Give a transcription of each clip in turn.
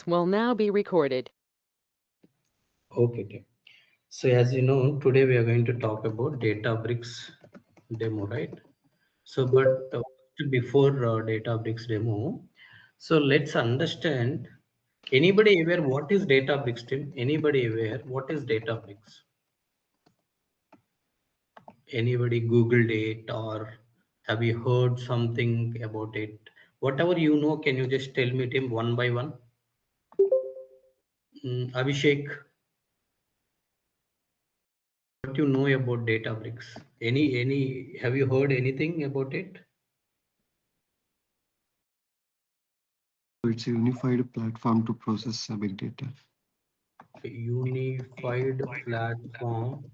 Will now be recorded. Okay. So as you know, today we are going to talk about Databricks demo, right? So, but before Databricks demo, so let's understand. Anybody aware what is Databricks, team? Anybody aware what is Databricks? Anybody Googled it or have you heard something about it? Whatever you know, can you just tell me, Tim, one by one? Abhishek, what you know about Databricks? Any? Have you heard anything about it? It's a unified platform to process big data. Unified platform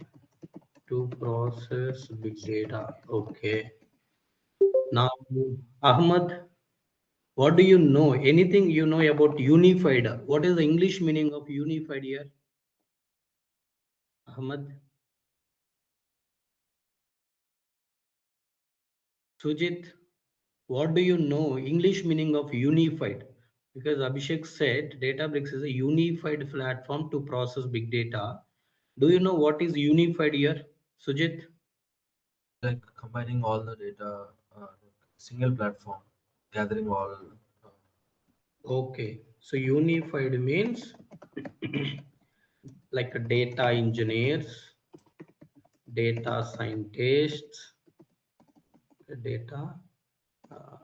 to process big data. Okay. Now, Ahmad, what do you know? Anything you know about unified? What is the English meaning of unified here? Ahmad, Sujit, what do you know? English meaning of unified? Because Abhishek said Databricks is a unified platform to process big data. Do you know what is unified here, Sujit? Like combining all the data, single platform, gathering all. Uh, Okay, so unified means like data engineers, data scientists, data uh,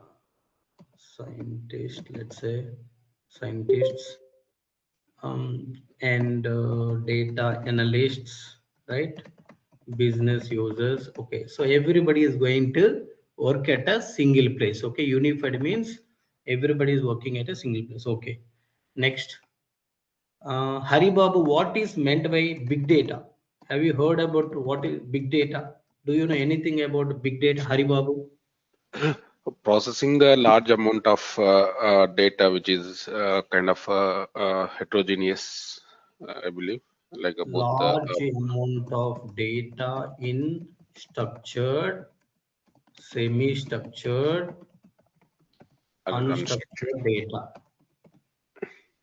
scientists, let's say scientists, and data analysts, right? Business users. Okay, so everybody is going to work at a single place. Okay, unified means everybody is working at a single place. Okay, next. Hari Babu, what is meant by big data? Have you heard about what is big data? Do you know anything about big data, Hari Babu? Processing the large amount of data, which is kind of heterogeneous, I believe, like both Large amount of data in structured, semi-structured, unstructured. unstructured data.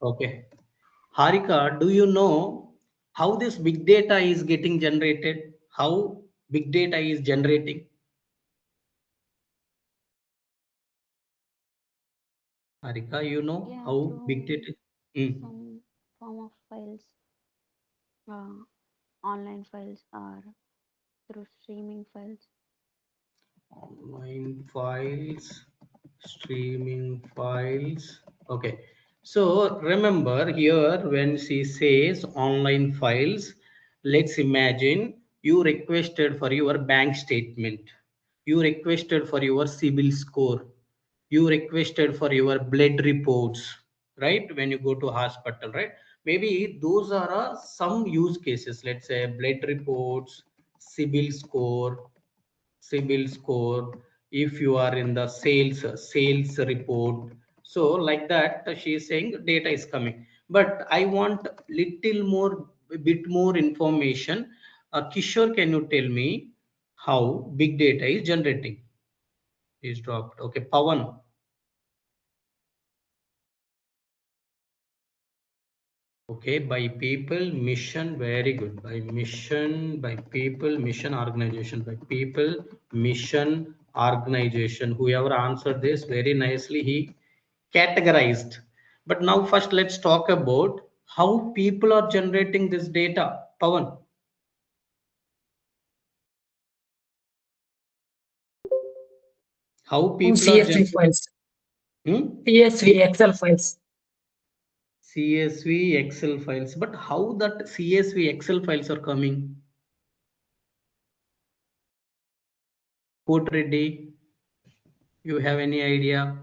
Okay. Harika, do you know how this big data is getting generated? How big data is generating? Harika, you know Yeah, how big through data? Hmm. some form of files, uh, online files, or through streaming files. Online files, streaming files. Okay. So remember here when she says online files, let's imagine you requested for your bank statement. You requested for your CIBIL score. You requested for your blood reports, right? When you go to hospital, right? Maybe those are some use cases. Let's say blood reports, CIBIL score, CIBIL score, if you are in the sales report. So like that, she is saying data is coming. But I want little more, bit more information. Kishore, can you tell me how big data is generating? Is dropped. Okay, Pawan. Okay, by people, mission, very good. By mission, by people, mission, organization, by people, mission, organization. Whoever answered this very nicely, he categorized. But now, first, let's talk about how people are generating this data. Pawan, how In people are CSV generating. files, Hmm? CSV Excel files. CSV, Excel files. But how that CSV, Excel files are coming? Code ready. You have any idea?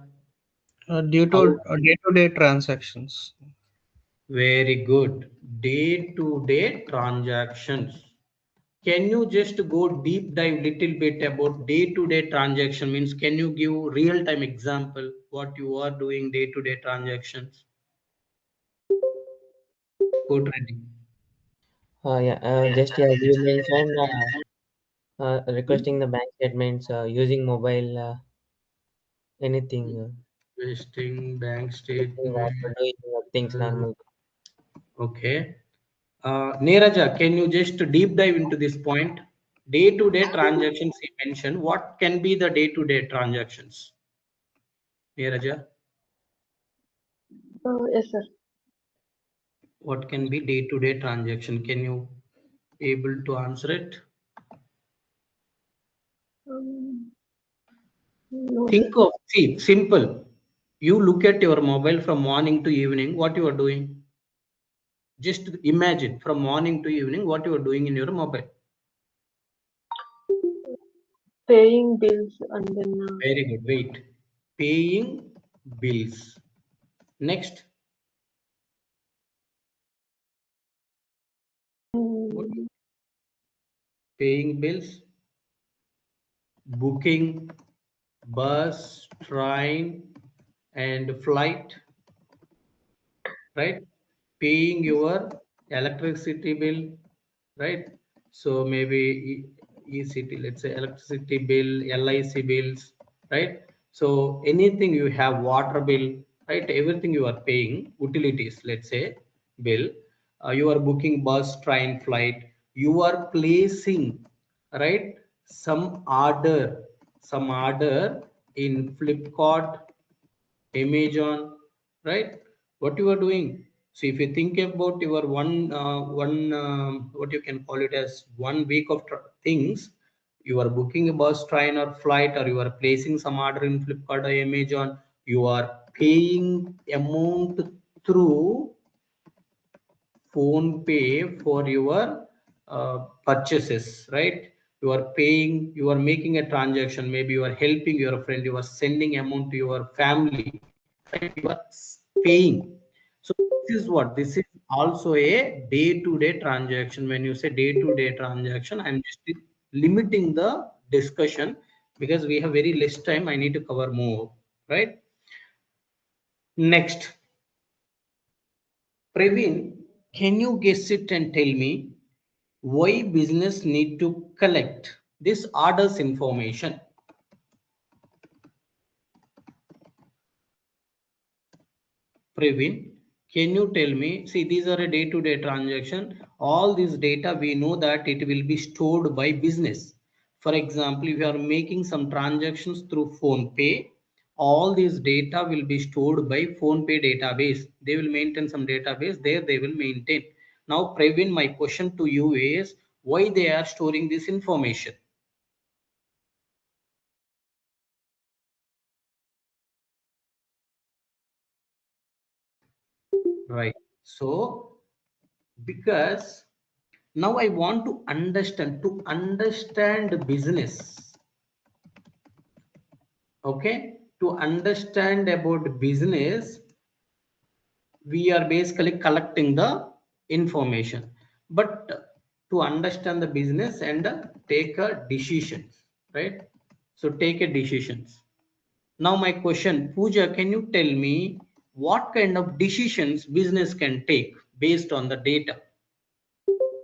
Due How? to day-to-day transactions. Very good. Day-to-day transactions. Can you just go deep dive little bit about day-to-day transaction? Means can you give real-time example what you are doing day-to-day transactions? Code ready. Yeah, just as you mentioned, Hmm? requesting the bank statements using mobile, anything. Investing, bank Checking statement. after doing your things normally. Okay. Neeraja, can you just deep dive into this point? Day-to-day transactions he mentioned. What can be the day-to-day transactions? Neeraja, Yes, sir. what can be day-to-day transaction? Can you able to answer it? No, sir. Think of, see, simple. You look at your mobile from morning to evening, what you are doing? Just imagine from morning to evening what you are doing in your mobile. Paying bills and then Very good. Wait. Paying bills. Next. What? Paying bills, booking bus, train, and flight, right? Paying your electricity bill, right? So maybe ECT, let's say electricity bill, LIC bills, right? So anything you have, water bill, right? Everything you are paying, utilities, let's say bill, you are booking bus, train, flight, you are placing, right? Some order in Flipkart, Amazon, right? What you are doing? So if you think about your what you can call it as 1 week of things, you are booking a bus, train, or flight, or you are placing some order in Flipkart or Amazon. You are paying amount through phone pay for your purchases, right? You are paying, you are making a transaction, maybe you are helping your friend, you are sending amount to your family, right? You are paying. So this is what, this is also a day-to-day transaction. When you say day-to-day transaction, I'm just limiting the discussion because we have very less time. I need to cover more, right? Next, Praveen, can you guess it and tell me why business need to collect this orders information? Praveen, can you tell me? See, these are a day-to-day transaction. All this data, we know that it will be stored by business. For example, if you are making some transactions through phone pay, all this data will be stored by phone pay database. They will maintain some database there, they will maintain. Now, Praveen, my question to you is why they are storing this information? Right. So, because now I want to understand business. Okay. To understand about business, we are basically collecting the information. But to understand the business and take a decisions, right? So take a decisions. Now my question, Pooja, can you tell me what kind of decisions business can take based on the data?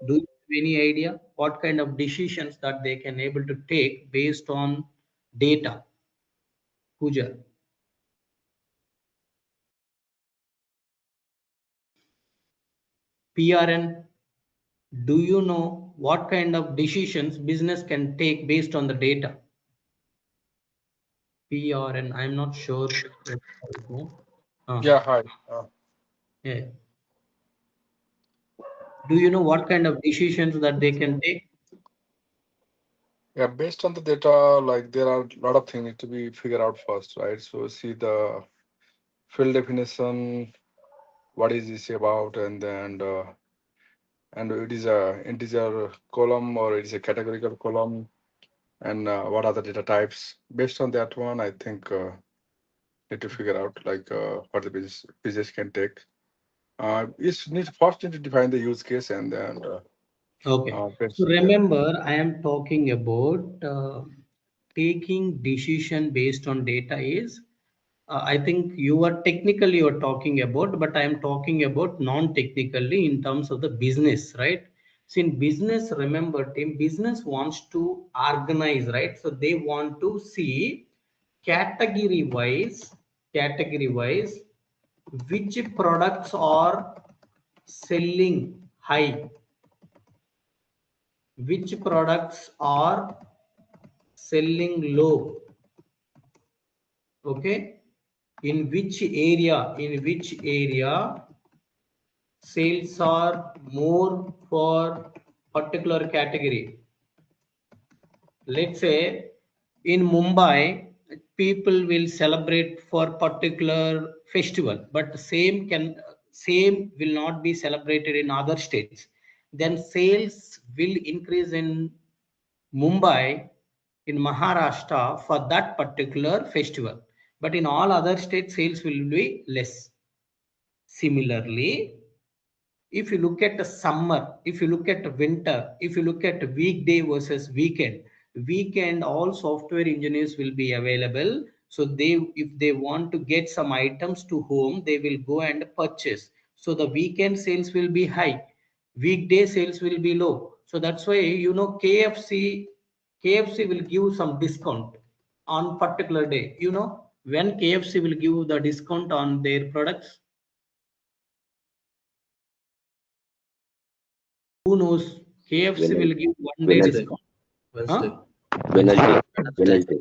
Do you have any idea what kind of decisions that they can able to take based on data? Pooja, PRN, do you know what kind of decisions business can take based on the data? PRN, I'm not sure. Yeah, hi. Yeah. Do you know what kind of decisions that they can take? Yeah, based on the data, like there are a lot of things need to be figured out first, right? So see the field definition, what is this about, and it is a integer column or it is a categorical column, and what are the data types. Based on that one, I think need to figure out like what the business can take. It's need first need to define the use case and then Okay. So yeah. remember, I am talking about taking decision based on data is, I think you are technically you are talking about, but I am talking about non-technically in terms of the business, right? So in business, remember, team business wants to organize, right? So they want to see category wise, category wise, which products are selling high, which products are selling low, okay, in which area sales are more for particular category. Let's say in Mumbai, people will celebrate for particular festival, but same will not be celebrated in other states. Then sales will increase in Mumbai, in Maharashtra for that particular festival, but in all other states sales will be less. Similarly, if you look at the summer, if you look at the winter, if you look at weekday versus weekend, all software engineers will be available. So if they want to get some items to home, they will go and purchase. So the weekend sales will be high, weekday sales will be low. So that's why, KFC will give some discount on particular day. When KFC will give the discount on their products? Who knows? KFC will give 1 day Wednesday. discount. Wednesday. Huh? Wednesday.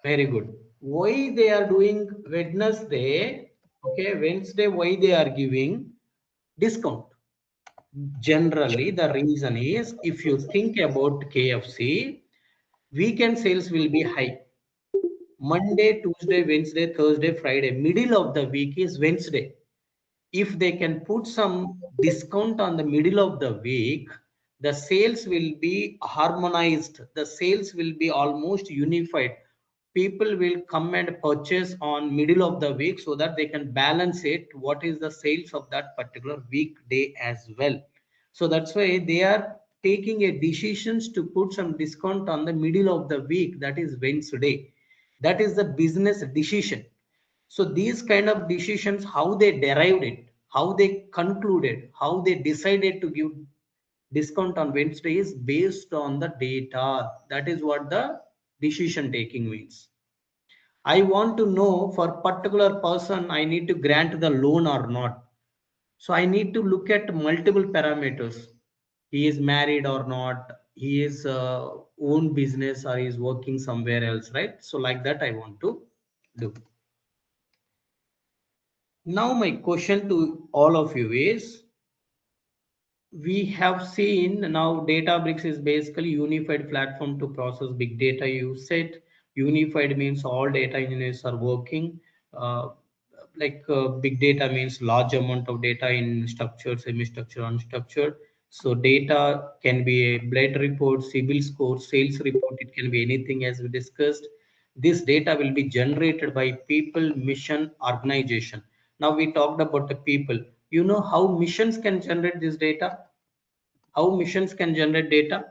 Very good. Why they are doing Wednesday? Okay, Wednesday, why they are giving discount? Generally, the reason is, if you think about KFC, weekend sales will be high. Monday, Tuesday, Wednesday, Thursday, Friday, middle of the week is Wednesday. If they can put some discount on the middle of the week, the sales will be harmonized, the sales will be almost unified. People will come and purchase on middle of the week so that they can balance it, what is the sales of that particular weekday as well. So that's why they are taking a decisions to put some discount on the middle of the week, that is Wednesday. That is the business decision. So these kind of decisions, how they derived it, how they concluded, how they decided to give discount on Wednesday is based on the data. That is what the decision taking means. I want to know for particular person, I need to grant the loan or not. So I need to look at multiple parameters. He is married or not, he is own business or he is working somewhere else, right? So like that I want to do. Now my question to all of you is, we have seen now Databricks is basically unified platform to process big data. You said unified means all data engineers are working. Big data means large amount of data in structured, semi-structured, unstructured. So data can be a blood report, CIBIL score, sales report. It can be anything as we discussed. This data will be generated by people, mission, organization. Now we talked about the people. You know how missions can generate this data? How missions can generate data?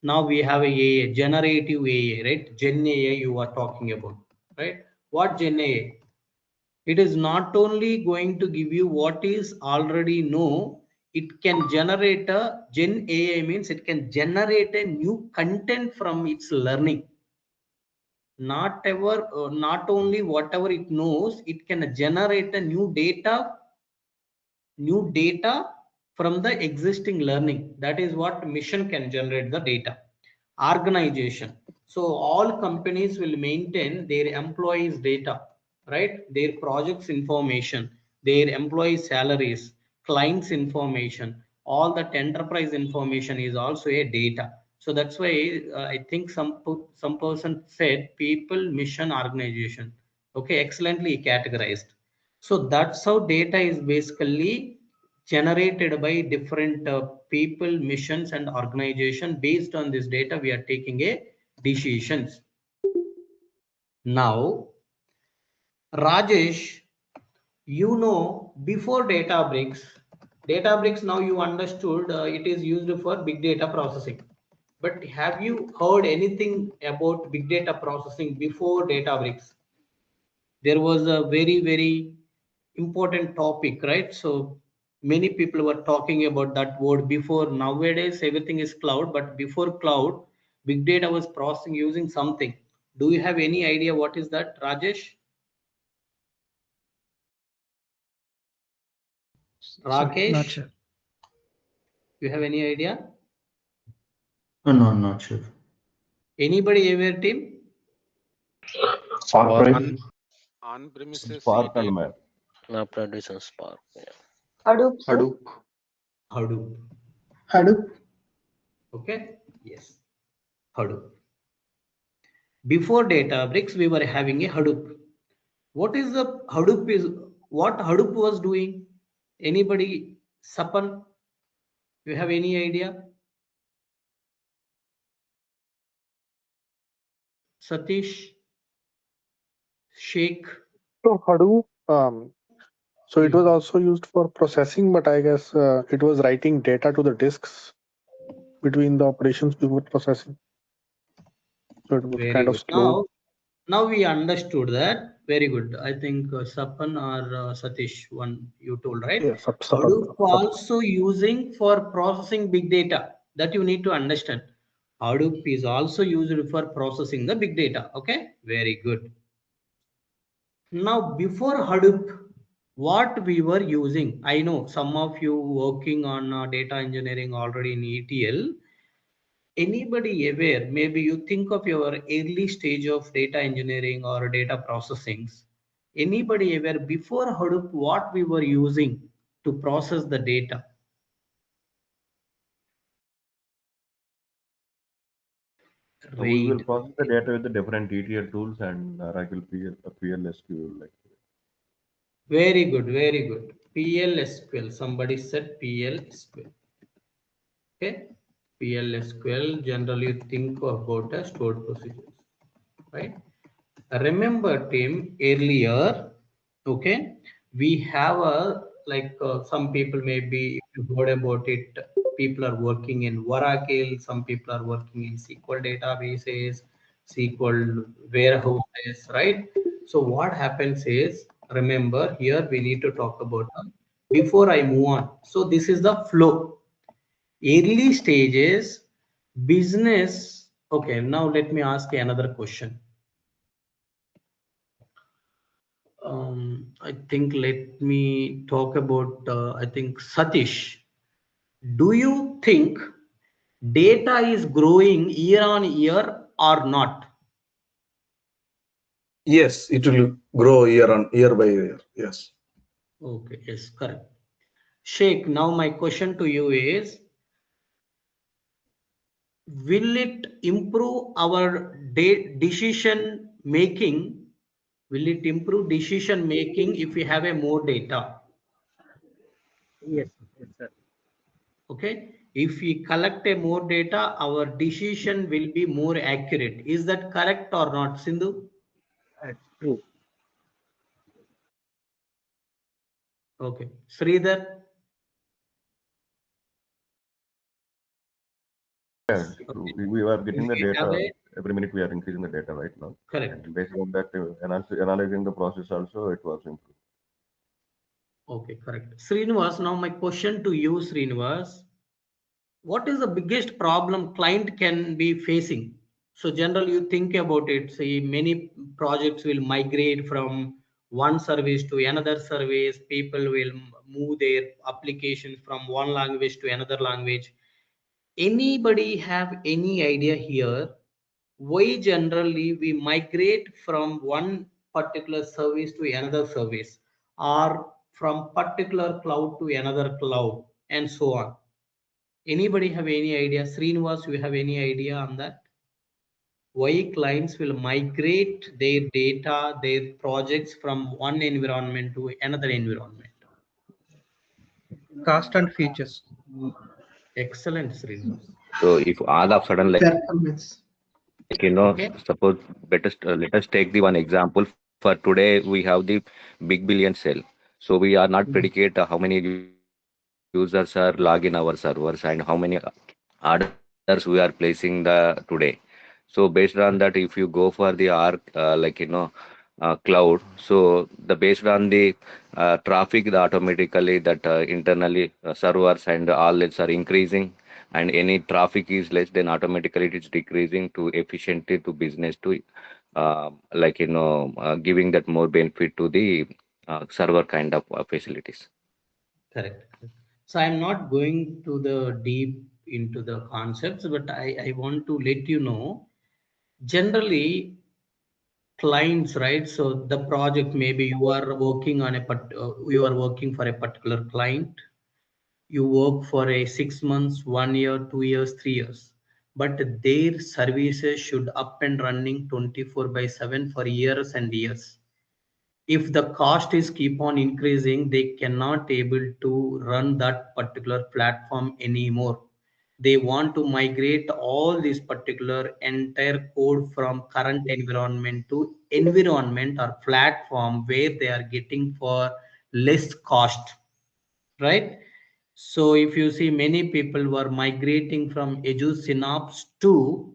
Now we have a generative AI, right? Gen AI you are talking about, right? What Gen AI? It is not only going to give you what is already know, it can generate a Gen AI means it can generate a new content from its learning. Not only whatever it knows, it can generate a new data from the existing learning. That is what mission can generate the data. Organization. So all companies will maintain their employees data, right? Their projects information, their employees salaries, clients information, all that enterprise information is also a data. So that's why I think some person said people, mission, organization. Okay, excellently categorized. So that's how data is basically generated by different people, missions, and organization. Based on this data, we are taking a decisions. Now, Rajesh, before Databricks now you understood it is used for big data processing. But have you heard anything about big data processing before Databricks? There was a very important topic, right? So many people were talking about that word before. Nowadays everything is cloud, but before cloud, big data was processing using something. Do you have any idea what is that, Rajesh? Rakesh, Not sure. you have any idea? No, I'm not sure. Anybody aware, team? Spark, right? On-premises Spark ETL. and Map. Map reduce and Spark. Yeah. Hadoop, sir. Hadoop. Hadoop. Hadoop. Okay. Yes. Hadoop. Before Databricks, we were having a Hadoop. What is the Hadoop is what Hadoop was doing? Anybody? Sapan, you have any idea? Satish, Sheikh. So Hadoop, so it was also used for processing, but I guess it was writing data to the disks between the operations before processing. So it was Very kind of good. slow. Now we understood that. Very good. I think Sapan or Satish, one you told, right? Yeah, Hadoop also using for processing big data. That you need to understand. Hadoop is also used for processing the big data. Okay, very good. Now before Hadoop, what we were using, I know some of you working on data engineering already in ETL. Anybody aware, maybe you think of your early stage of data engineering or data processing. Anybody aware before Hadoop what we were using to process the data? We will Read. process the data with the different ETL tools and Oracle PL/SQL. Like Very good, very good. PL/SQL. Somebody said PL/SQL. Okay. PL/SQL. Generally, think about a stored procedures, right? Remember, team, earlier, okay, we have a like some people maybe if you heard about it, people are working in Oracle, some people are working in SQL databases, SQL warehouses, right? So what happens is, remember here we need to talk about before I move on. So this is the flow. Early stages, business. Okay, now let me ask you another question. I think let me talk about, I think Satish, do you think data is growing year on year or not? Yes, it will grow year by year. Yes. Okay, yes, correct. Sheikh, now my question to you is, will it improve our decision making? Will it improve decision making if we have a more data? Yes, sir. Okay, if we collect a more data, our decision will be more accurate. Is that correct or not, Sindhu? True. Okay, Sridhar. yeah, we are getting the If we have data a every minute. We are increasing the data right now. correct. And based on that, analyzing the process also, it was improved. Okay, correct. Srinivas, now my question to you, Srinivas, what is the biggest problem client can be facing? So generally you think about it, say many projects will migrate from one service to another service, people will move their application from one language to another language. Anybody have any idea here why generally we migrate from one particular service to another service or from particular cloud to another cloud and so on? Anybody have any idea? Srinivas, you have any idea on that? Why clients will migrate their data, their projects from one environment to another environment? Cost and features. Excellent, Srinivas. So if all of a sudden, like Okay. suppose let us take the one example. For today, we have the big billion sale. So we are not predicate how many users are logging our servers and how many orders we are placing the today. So based on that, if you go for the arc, cloud, so the based on the traffic, the automatically that internally servers and all that are increasing, and any traffic is less, then automatically it is decreasing to efficiently to business to giving that more benefit to the server kind of facilities. Correct. So I'm not going to the deep into the concepts, but I want to let you know generally clients, right? So the project, maybe you are working on you are working for a particular client. You work for a 6 months, 1 year, 2 years, 3 years, but their services should up and running 24 by 7 for years and years. If the cost is keep on increasing, they cannot able to run that particular platform anymore. They want to migrate all this particular entire code from current environment to environment or platform where they are getting for less cost, right? So if you see, many people were migrating from Azure Synapse to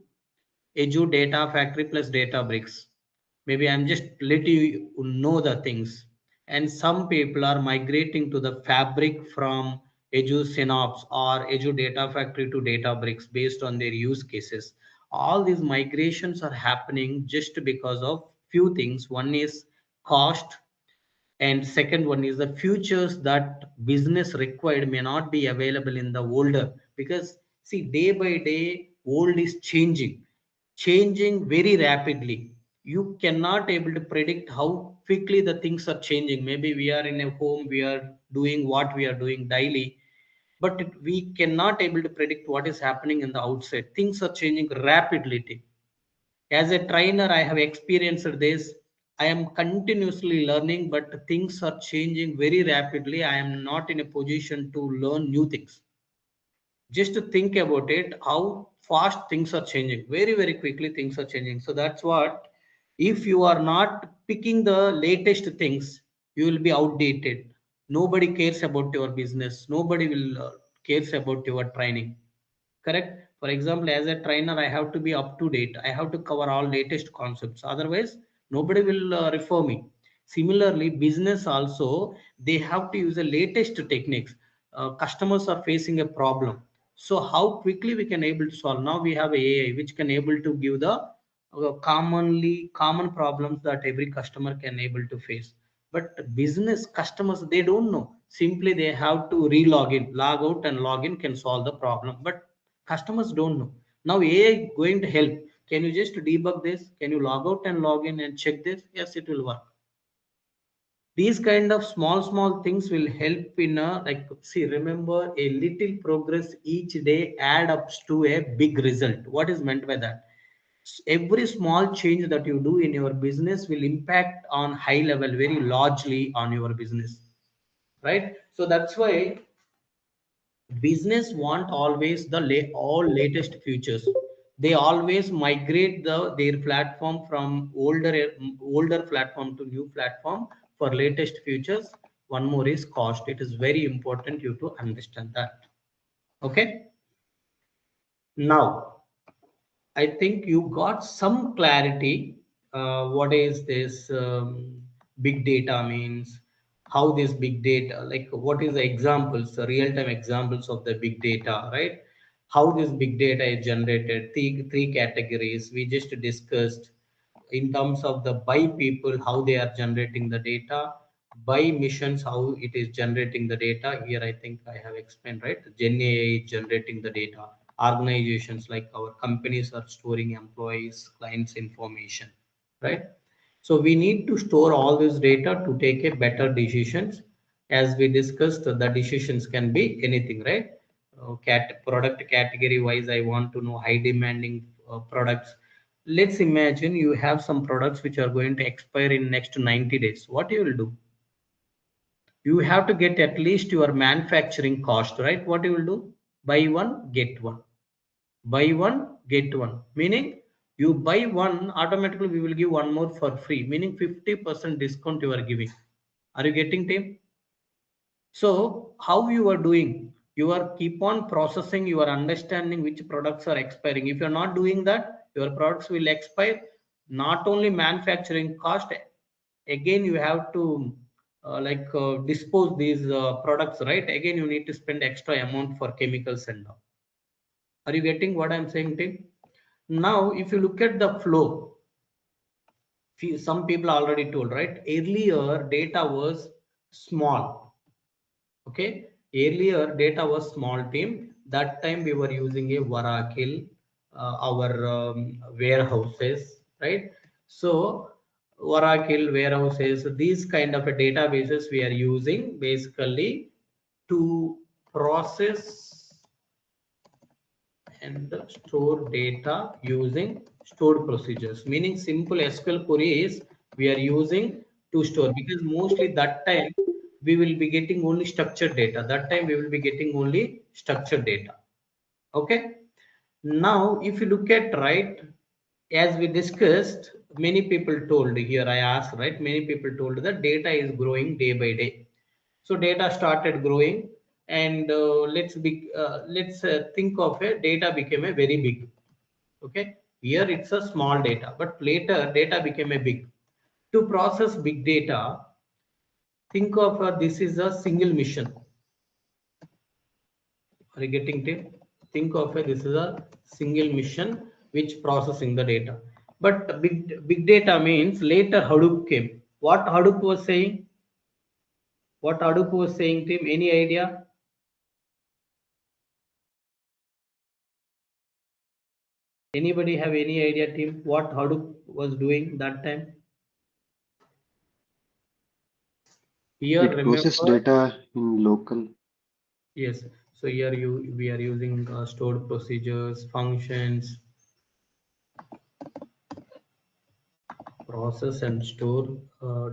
Azure Data Factory plus Databricks. Maybe I'm just letting you know the things. And some people are migrating to the Fabric from Azure Synapse or Azure Data Factory to Databricks based on their use cases. All these migrations are happening just because of few things. One is cost, and second one is the futures that business required may not be available in the older, because see, day by day old is changing very rapidly. You cannot able to predict how quickly the things are changing. Maybe we are in a home, we are doing what we are doing daily, but we cannot able to predict what is happening in the outside. Things are changing rapidly. As a trainer, I have experienced this. I am continuously learning, but things are changing very rapidly. I am not in a position to learn new things. Just to think about it, how fast things are changing, very quickly things are changing. So that's what, if you are not picking the latest things, you will be outdated. Nobody cares about your business, nobody will cares about your training. Correct? For example, as a trainer, I have to be up to date, I have to cover all latest concepts, otherwise nobody will refer me. Similarly, business also, they have to use the latest techniques. Customers are facing a problem, so how quickly we can able to solve? Now we have AI which can able to give the common problems that every customer can able to face. But business customers, they don't know, simply they have to re-log in, log out and log in can solve the problem, but customers don't know. Now AI going to help. Can you just debug this? Can you log out and log in and check this? Yes, it will work. These kind of small things will help in a, like, see, remember, a little progress each day add up to a big result. What is meant by that? Every small change that you do in your business will impact on high level very largely on your business, right? So that's why business want always the all latest features. They always migrate their platform from older platform to new platform for latest features. One more is cost. It is very important you to understand that. Okay, now I think you got some clarity. What is this big data means? How this big data, like what is the examples, the real-time examples of the big data, right? How this big data is generated? Three categories we just discussed. In terms of the by people, how they are generating the data, by missions, how it is generating the data. Here I think I have explained, right? Gen AI is generating the data. Organizations like our companies are storing employees, clients information, right? So we need to store all this data to take a better decisions. As we discussed, the decisions can be anything, right? Product category wise, I want to know high demanding products. Let's imagine you have some products which are going to expire in next 90 days. What you will do? You have to get at least your manufacturing cost, right? What you will do? Buy one, get one. Buy one, get one. Meaning you buy one, automatically we will give one more for free. Meaning 50% discount you are giving. Are you getting, team? So how you are doing? You are keep on processing, you are understanding which products are expiring. If you are not doing that, your products will expire. Not only manufacturing cost, again you have to dispose these products, right? Again you need to spend extra amount for chemicals and all. Are you getting what I'm saying, Tim? Now if you look at the flow, some people already told, right? Earlier data was small. Okay, earlier data was small team. That time we were using a Oracle, our warehouses, right? So Oracle warehouses, these kind of a databases we are using basically to process and store data using stored procedures. Meaning simple SQL queries we are using to store, because mostly that time we will be getting only structured data. That time we will be getting only structured data. Okay. Now, if you look at, right, as we discussed, many people told here, I asked, right, many people told that data is growing day by day. So data started growing, and let's think of a data became a very big. Okay, here it's a small data, but later data became a big. To process big data, think of this is a single mission. Are you getting it? Think of it, this is a single mission which processing the data. But big data means later Hadoop came. What Hadoop was saying? What Hadoop was saying, team? Any idea? Anybody have any idea, team? What Hadoop was doing that time? Here, It process remember. data in local. Yes. So here we are using stored procedures, functions, process and store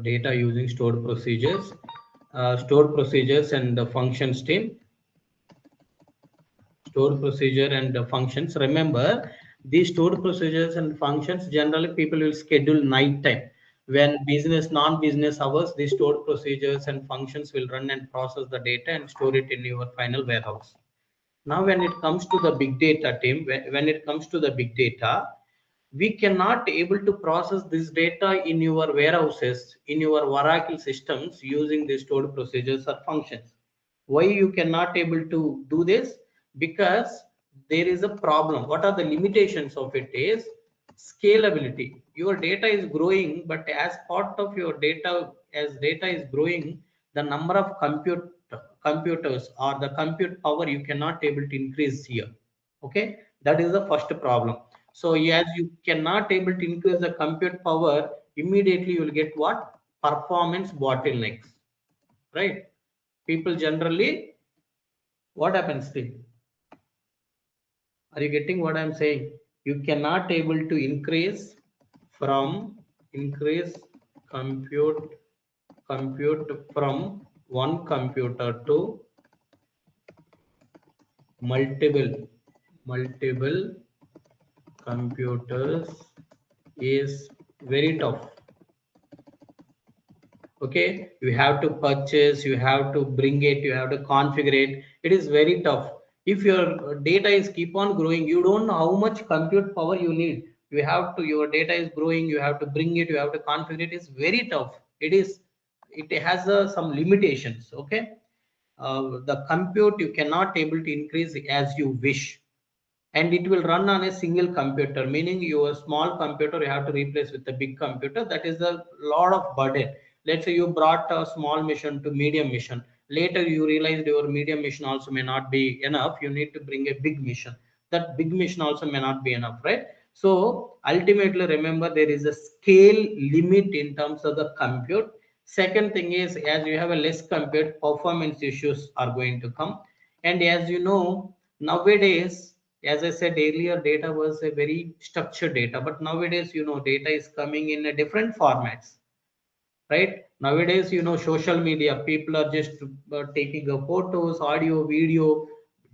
data using stored procedures and the functions, team. Stored procedure and the functions. Remember, these stored procedures and functions, generally people will schedule night time. When business, non-business hours, these stored procedures and functions will run and process the data and store it in your final warehouse. Now, when it comes to the big data, team, when it comes to the big data, we cannot able to process this data in your warehouses, in your Oracle systems using the stored procedures or functions. Why you cannot able to do this? Because there is a problem. What are the limitations of it is scalability. Your data is growing, but as part of your data, as data is growing, the number of computers or the compute power you cannot able to increase here. Okay, that is the first problem. So as you cannot able to increase the compute power, immediately you will get what? Performance bottlenecks, right? People generally, what happens then? Are you getting what I'm saying? You cannot able to increase compute from one computer to multiple computers is very tough. Okay, you have to purchase, you have to bring it, you have to configure it. It is very tough. If your data is keep on growing, you don't know how much compute power you need. You have to, your data is growing, you have to bring it, you have to configure it. It's very tough. It has some limitations. Okay, the compute you cannot able to increase as you wish, and it will run on a single computer, meaning your small computer you have to replace with a big computer. That is a lot of burden. Let's say you brought a small mission to medium mission, later you realized your medium mission also may not be enough, you need to bring a big mission. That big mission also may not be enough, right? So ultimately, remember, there is a scale limit in terms of the compute. Second thing is, as you have a less compute, performance issues are going to come. And as you know, nowadays, as I said earlier, data was a very structured data, but nowadays, you know, data is coming in a different formats, right? Nowadays, you know, social media, people are just taking photos, audio, video.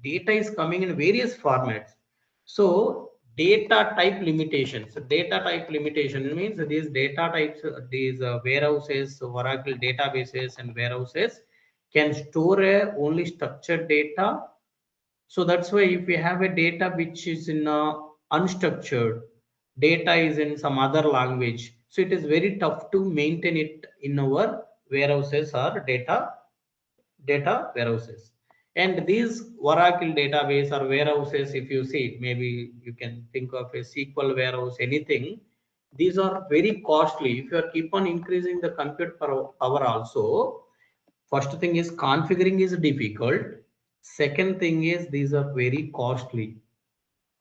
Data is coming in various formats. So data type limitations. Data type limitation means these data types, these warehouses, Oracle databases and warehouses can store only structured data. So that's why if we have a data which is in unstructured, data is in some other language, so it is very tough to maintain it in our warehouses or data warehouses. And these Oracle database or warehouses, if you see, maybe you can think of a SQL warehouse, anything. These are very costly. If you are keep on increasing the compute power also, First thing is configuring is difficult. Second thing is these are very costly.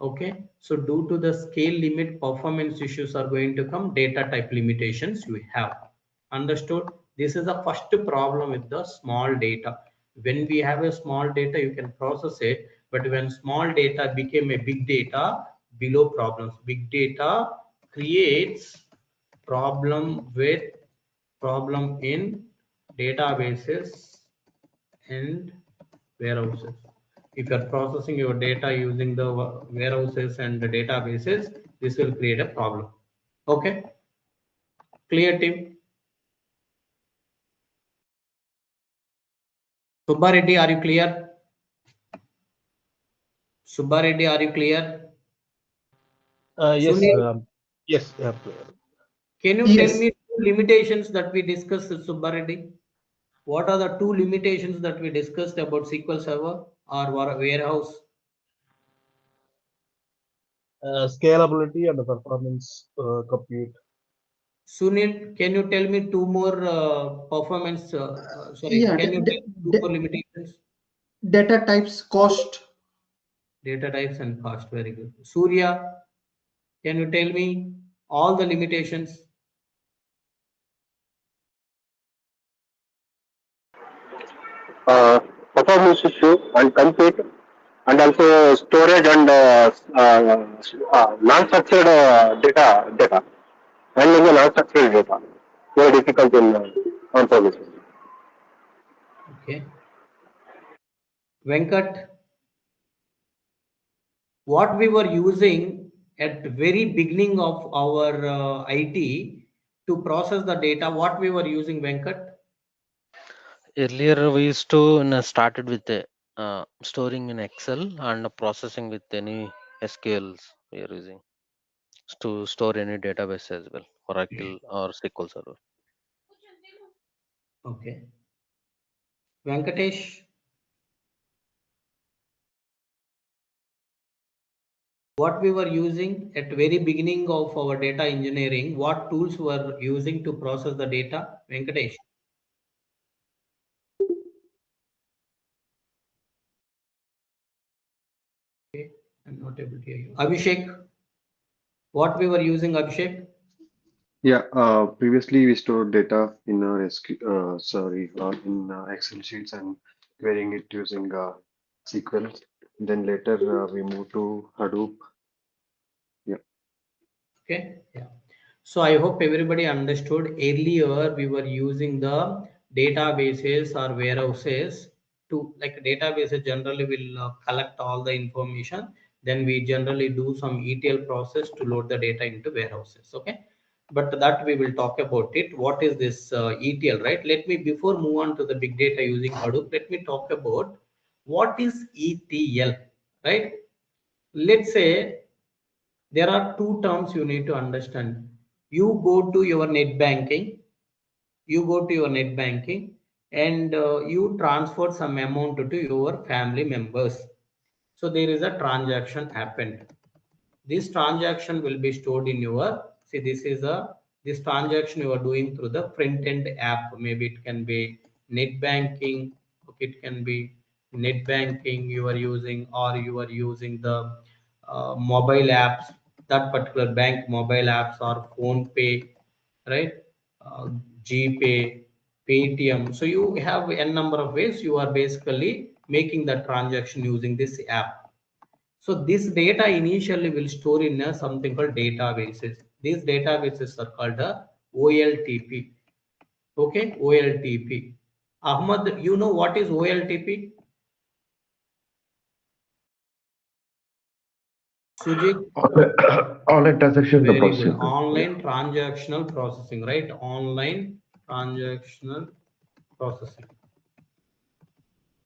Okay, so due to the scale limit, performance issues are going to come, data type limitations you have. Understood? This is the first problem with the small data. When we have a small data, you can process it, but when small data became a big data, below problems. Big data creates problem in databases and warehouses. If you are processing your data using the warehouses and the databases, this will create a problem. Okay, clear, team? Subba Reddy, are you clear? Subba Reddy, are you clear? Yes. Sunil, Yes. can you tell me two limitations that we discussed, Subba Reddy? What are the two limitations that we discussed about SQL Server or warehouse? Scalability and the performance compute. Sunil, can you tell me two more performance? Yeah, can you tell me two more limitations? Data types, cost. Data types and cost. Very good. Surya, can you tell me all the limitations? Performance issue and compute, and also storage and non-structured data, handling the non-structured data. Very difficult in on-premises. Okay. Venkat, what we were using at the very beginning of our IT to process the data, what we were using, Venkat? Earlier we used to started with the storing in Excel and processing with any SQLs we are using to store any database as well, Oracle or SQL Server. Okay. Venkatesh, what we were using at very beginning of our data engineering, what tools were using to process the data, Venkatesh? Okay, I'm not able to hear you. Abhishek, what we were using, Abhishek? Yeah, previously we stored data in our in Excel sheets and querying it using SQL. Then later we moved to Hadoop. Yeah. Okay, yeah. So I hope everybody understood. Earlier we were using the databases or warehouses to, like, databases generally will collect all the information. Then we generally do some ETL process to load the data into warehouses. Okay, but that we will talk about it. What is this ETL, right? Let me, before move on to the big data using Hadoop, let me talk about what is ETL, right? Let's say there are two terms you need to understand. You go to your net banking, and you transfer some amount to your family members. So there is a transaction happened. This transaction will be stored in your, see, this transaction you are doing through the front end app. Maybe it can be net banking. Okay, it can be net banking you are using, or you are using the mobile apps, that particular bank mobile apps, or phone pay, right? GPay, Paytm. So you have n number of ways you are basically making the transaction using this app. So this data initially will store in something called databases. These databases are called OLTP. Okay, OLTP. Ahmad, you know what is OLTP? Sujit? Online transaction Very processing. good. Online transactional processing, right? Online transactional processing.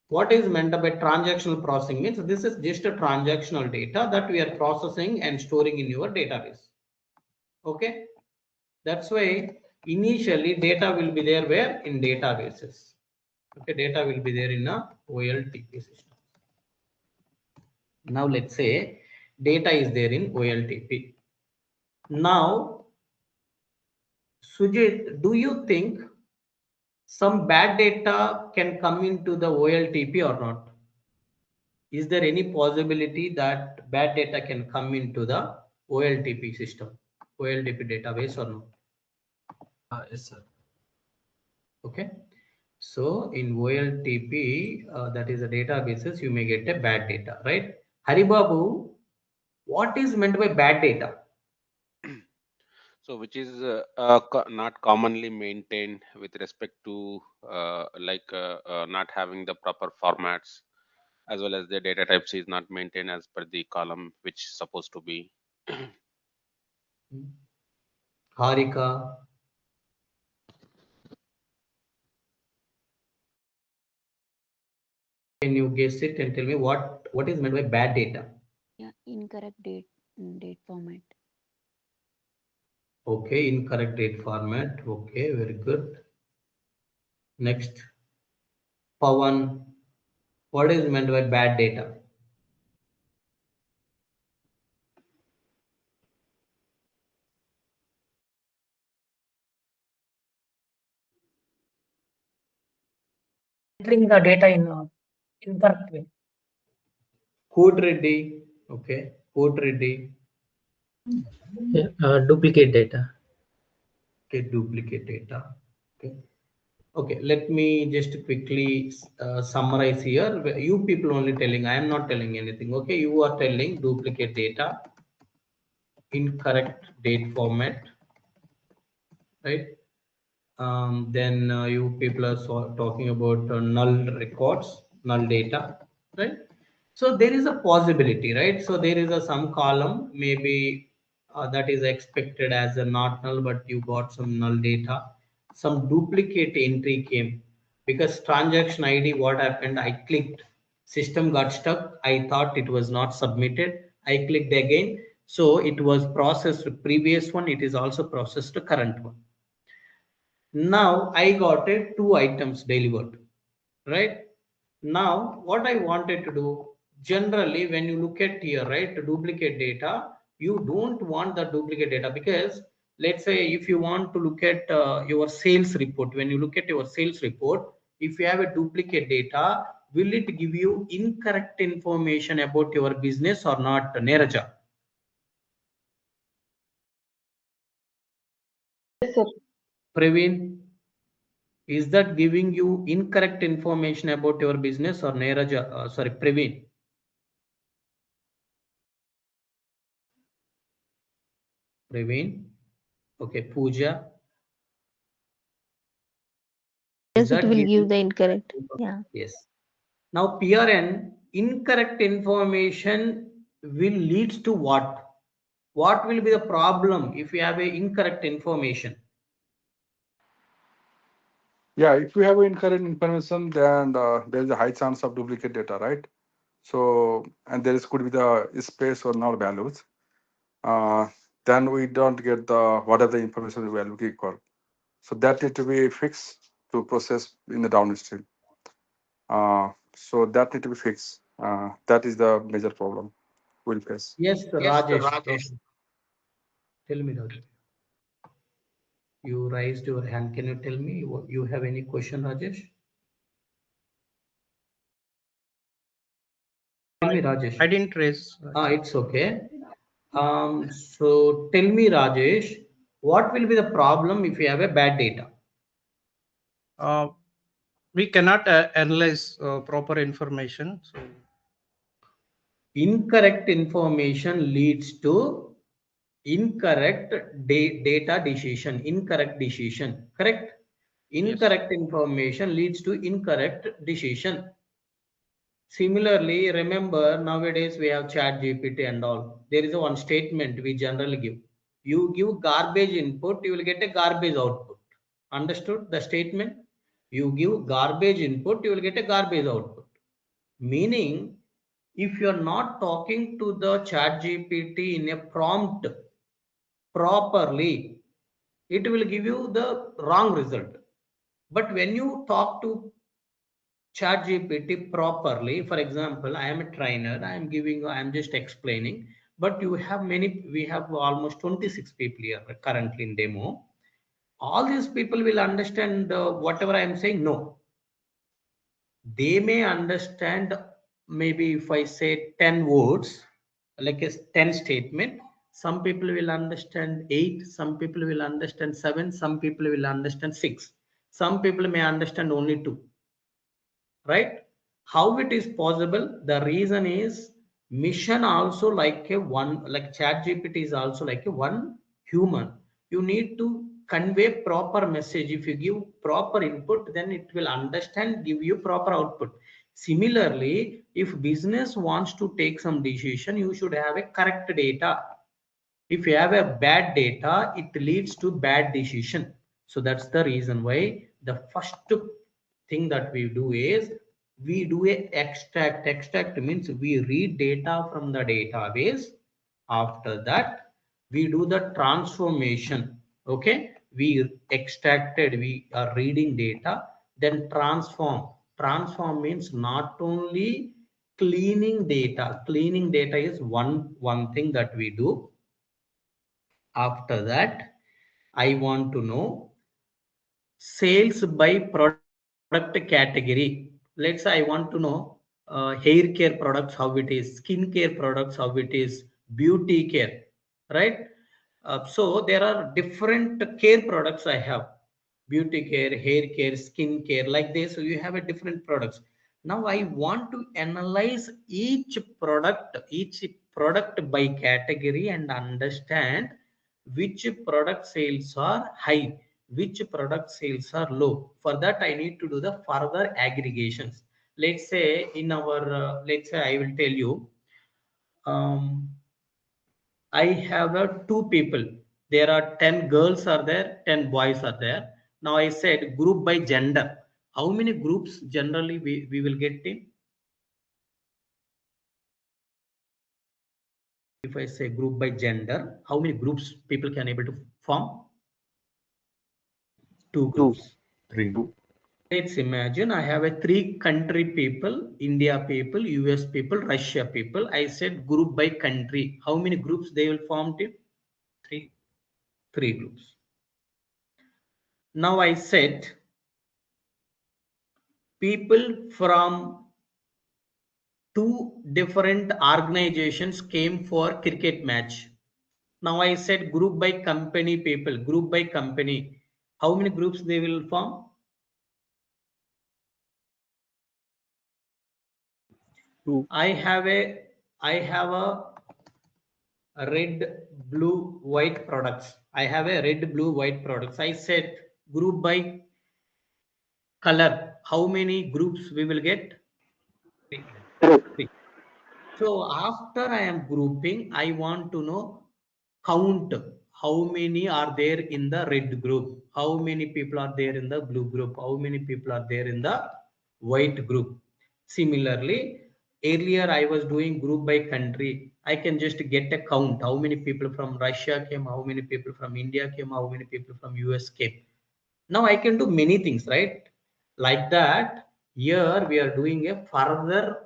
What is meant by transactional processing means this is just a transactional data that we are processing and storing in your database. Okay, that's why initially data will be there where in databases. Okay, data will be there in a OLTP system. Now let's say data is there in OLTP. Now, Sujit, do you think some bad data can come into the OLTP or not? Is there any possibility that bad data can come into the OLTP system, OLTP database or not? Yes, sir. Okay. So in OLTP, that is a databases, you may get a bad data, right? Haribabu, what is meant by bad data? So which is not commonly maintained with respect to not having the proper formats, as well as the data types is not maintained as per the column which is supposed to be. Harika. Can you guess it and tell me what is meant by bad data? Yeah, incorrect date format. Okay, incorrect date format. Okay, very good. Next, Pawan, what is meant by bad data? Entering the data in incorrect way. Code ready. Okay, code ready. Duplicate data. Okay, duplicate data. Okay. Okay, let me just quickly summarize here. You people only telling, I am not telling anything. Okay, you are telling duplicate data, incorrect date format, right? Then you people are talking about null records, null data, right? So there is a possibility, right? So there is a some column, maybe that is expected as a not null, but you got some null data. Some duplicate entry came because transaction ID, what happened? I clicked, system got stuck. I thought it was not submitted. I clicked again. So it was processed previous one. It is also processed current one. Now I got it 2 items delivered, right? Now what I wanted to do, generally when you look at here, right, to duplicate data, you don't want the duplicate data because let's say if you want to look at your sales report, when you look at your sales report, if you have a duplicate data, will it give you incorrect information about your business or not, Neeraja? Yes, sir. Praveen? Is that giving you incorrect information about your business or Neeraja? Sorry, Praveen. Praveen. Okay, Pooja. Yes, it That will giving give the incorrect. Yeah. Yes. Now PRN, incorrect information will leads to what? What will be the problem if you have a incorrect information? Yeah, if you have incorrect information, then there is a high chance of duplicate data, right? So, and there is could be the space or null values. Then we don't get the whatever the information we are looking for. So that need to be fixed to process in the downstream. So that need to be fixed. That is the major problem we'll face. Yes, Rajesh. Tell me, Rajesh. You raised your hand. Can you tell me what you have any question, Rajesh? Tell me, Rajesh. I didn't raise. It's okay. So tell me, Rajesh, what will be the problem if you have a bad data? We cannot analyze proper information. So Incorrect information leads to incorrect data decision, incorrect decision, correct? Incorrect information leads to incorrect decision. Similarly, remember nowadays we have chat GPT and all. There is a one statement we generally give. You give garbage input, you will get a garbage output. Understood the statement? You give garbage input, you will get a garbage output. Meaning, if you are not talking to the chat GPT in a prompt properly, it will give you the wrong result. But when you talk to chat GPT properly, for example, I am a trainer, I am just explaining, but you have we have almost 26 people here currently in demo. all these people will understand whatever I am saying? No. They may understand, maybe if I say 10 words, like a 10 statement, some people will understand 8, some people will understand 7, some people will understand 6, some people may understand only 2, right? How it is possible? The reason is mission also like a one, like chat GPT is also like a one human. You need to convey proper message. If you give proper input, then it will understand, give you proper output. Similarly, if business wants to take some decision, you should have a correct data. If you have a bad data, it leads to bad decision. So that's the reason why the first thing that we do is we do a extract. Extract means we read data from the database. After that, we do the transformation. Okay, we extracted, we are reading data, then transform. Transform means not only cleaning data. Cleaning data is one thing that we do. After that, I want to know sales by product category. Let's say I want to know hair care products, how it is, skin care products, how it is, beauty care, right? So there are different care products I have: beauty care, hair care, skin care, like this. So you have a different products. Now I want to analyze each product by category and understand which product sales are high, which product sales are low. For that, I need to do the further aggregations. Let's say in our, let's say I will tell you, um, I have two people. There are 10 girls are there, 10 boys are there. Now I said group by gender. How many groups generally we will get in? If I say group by gender, how many groups people can able to form? 2 groups. 3. Let's imagine I have a 3 country people: India people, US people, Russia people. I said group by country. How many groups they will form? 3 groups. Now I said people from 2 different organizations came for cricket match. Now I said group by company people, group by company. How many groups they will form? 2. I have a red, blue, white products. I have a red, blue, white products. I said group by color. How many groups we will get? 3. So after I am grouping, I want to know count. How many are there in the red group? How many people are there in the blue group? How many people are there in the white group? Similarly, earlier I was doing group by country. I can just get a count. How many people from Russia came? How many people from India came? How many people from US came? Now I can do many things, right? Like that, here we are doing a further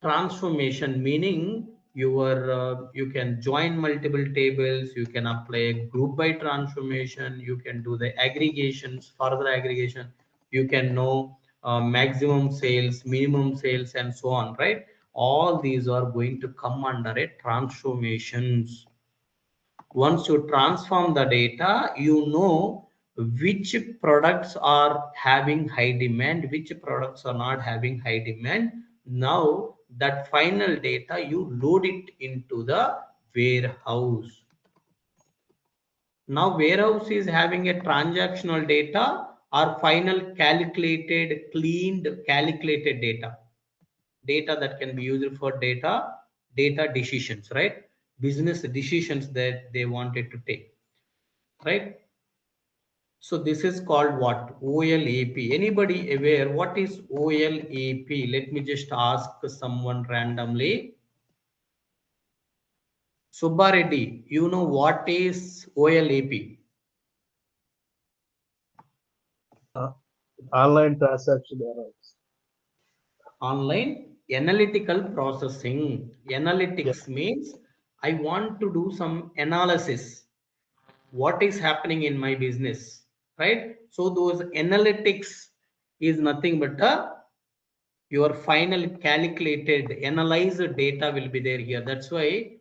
transformation, meaning you can join multiple tables, you can apply group by transformation, you can do the aggregations, further aggregation, you can know maximum sales, minimum sales, and so on, right? All these are going to come under a transformations. Once you transform the data, you know which products are having high demand, which products are not having high demand. Now that final data, you load it into the warehouse. Now warehouse is having a transactional data or final calculated, cleaned, calculated data that can be used for data decisions, right? Business decisions that they wanted to take, right? So this is called what? OLAP. Anybody aware what is OLAP? Let me just ask someone randomly. Subba Reddy, you know what is OLAP? Online transaction errors. Online analytical processing. Analytics Yes. means I want to do some analysis. what is happening in my business, right? So those analytics is nothing but your final calculated analyzed data will be there here. That's why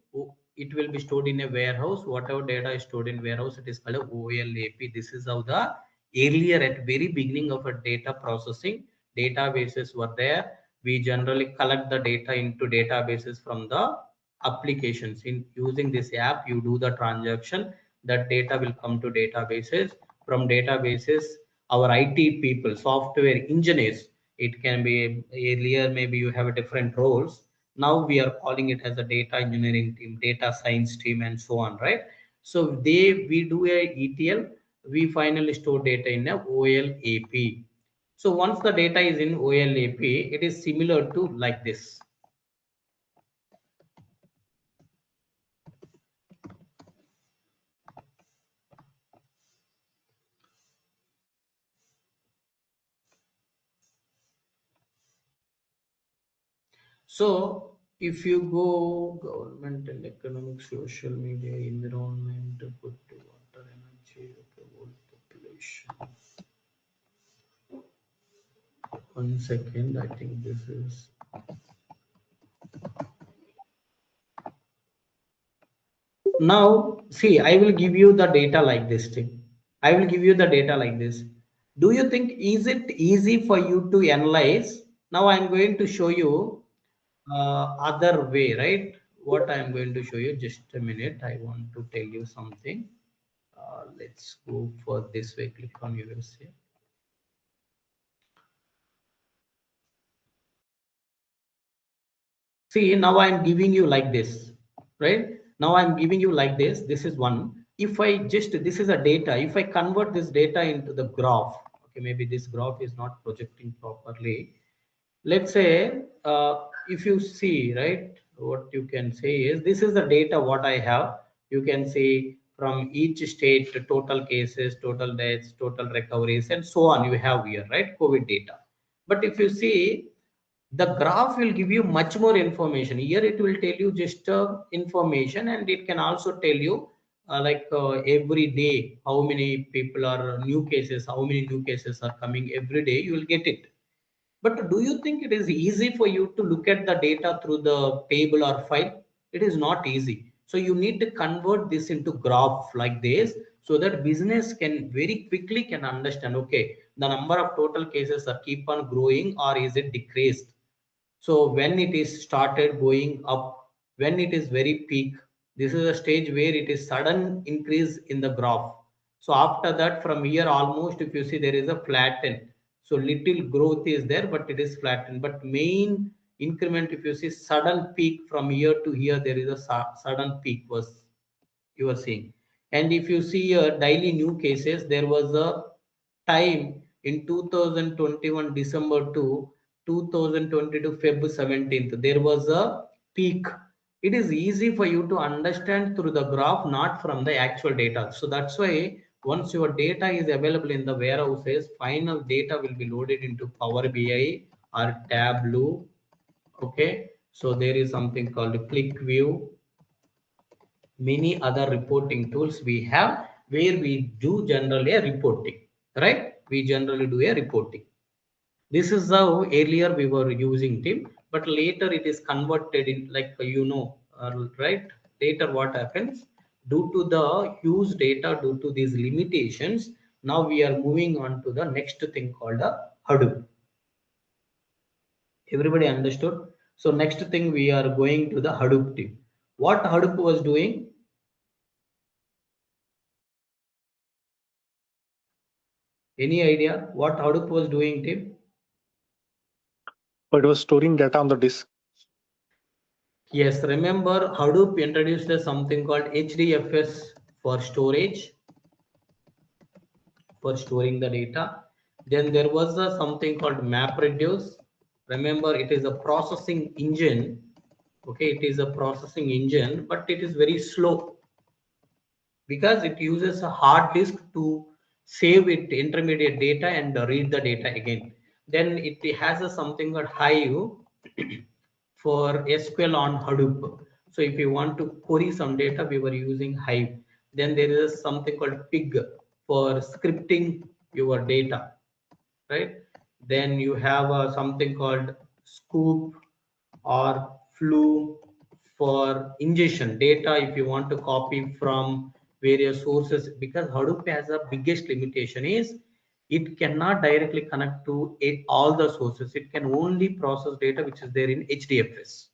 it will be stored in a warehouse. Whatever data is stored in warehouse, it is called a OLAP. This is how the earlier at very beginning of a data processing databases were there. We generally collect the data into databases from the applications. In using this app, you do the transaction, that data will come to databases. From databases, our IT people, software engineers, it can be earlier maybe you have a different roles, now we are calling it as a data engineering team, data science team, and so on, right? So we do a ETL, we finally store data in a OLAP. So once the data is in OLAP, it is similar to like this. So if you go government and economic, social media, environment, put to water, energy, okay, world population. 1 second, I think this is. Now, see, I will give you the data like this thing. I will give you the data like this. Do you think, is it easy for you to analyze? Now I'm going to show you other way, right? What I'm going to show you, just a minute. I want to tell you something. Let's go for this way. Click on USA. See, now I'm giving you like this, right? Now I'm giving you like this. This is one. If I just, this is a data. If I convert this data into the graph, okay, maybe this graph is not projecting properly. Let's say, if you see, right, what you can say is, this is the data what I have. You can see from each state, total cases, total deaths, total recoveries, and so on. You have here, right, COVID data. But if you see, the graph will give you much more information. Here it will tell you just information, and it can also tell you every day how many people are new cases, how many new cases are coming every day. You will get it. But do you think it is easy for you to look at the data through the table or file? It is not easy. So you need to convert this into graph like this, so that business can very quickly can understand, okay, the number of total cases are keep on growing or is it decreased. So when it is started going up, when it is very peak, this is a stage where it is sudden increase in the graph. So after that, from here almost, if you see, there is a flatten. So little growth is there, but it is flattened. But main increment, if you see sudden peak from here to here, there is a sudden peak was you are seeing. And if you see daily new cases, there was a time in 2021 December to 2022 Feb 17th, there was a peak. It is easy for you to understand through the graph, not from the actual data. So that's why once your data is available in the warehouses, final data will be loaded into Power BI or Tableau. Okay, so there is something called Click View, many other reporting tools we have, where we do generally a reporting, right? We generally do a reporting. This is how earlier we were using TIM, but later it is converted in, like, right? Later what happens, due to the huge data, due to these limitations, now we are moving on to the next thing called a Hadoop. Everybody understood? So next thing, we are going to the Hadoop team. What Hadoop was doing? Any idea what Hadoop was doing, Tim? But it was storing data on the disk. Yes, remember Hadoop introduced something called HDFS for storage, for storing the data. Then there was something called MapReduce. Remember, it is a processing engine. Okay, it is a processing engine, but it is very slow because it uses a hard disk to save it intermediate data and read the data again. Then it has something called Hive for SQL on Hadoop. So if you want to query some data, we were using Hive. Then there is something called pig for scripting your data, right? Then you have something called scoop or flu for ingestion data if you want to copy from various sources, because Hadoop has a biggest limitation is it cannot directly connect to all the sources. It can only process data which is there in HDFS,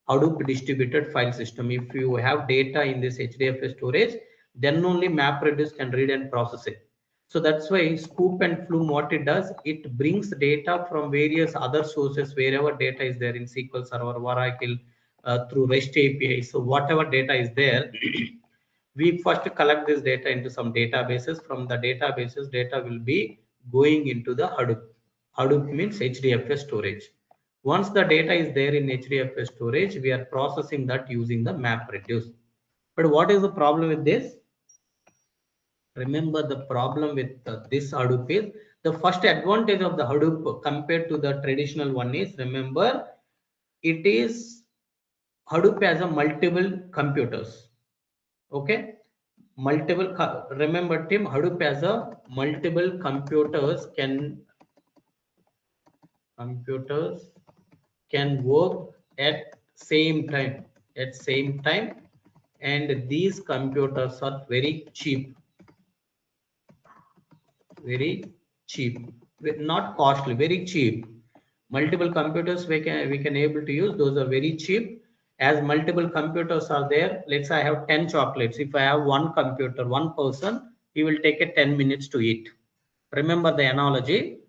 Hadoop distributed file system. If you have data in this HDFS storage, then only MapReduce can read and process it. So that's why Scoop and Flume, what it does, it brings data from various other sources, wherever data is there in SQL Server, Oracle, through REST API. So whatever data is there, we first collect this data into some databases. From the databases, data will be going into the Hadoop. Hadoop means HDFS storage. Once the data is there in HDFS storage, we are processing that using the MapReduce. But what is the problem with this? Remember, the problem with this Hadoop is the first advantage of the Hadoop compared to the traditional one is, remember, it is Hadoop has a multiple computers. Okay, remember Tim, Hadoop has a multiple computers can work at same time and these computers are very cheap, not costly, very cheap. Multiple computers we can able to use, those are very cheap. As multiple computers are there, let's say I have 10 chocolates. If I have one computer, one person, he will take a 10 minutes to eat. Remember the analogy.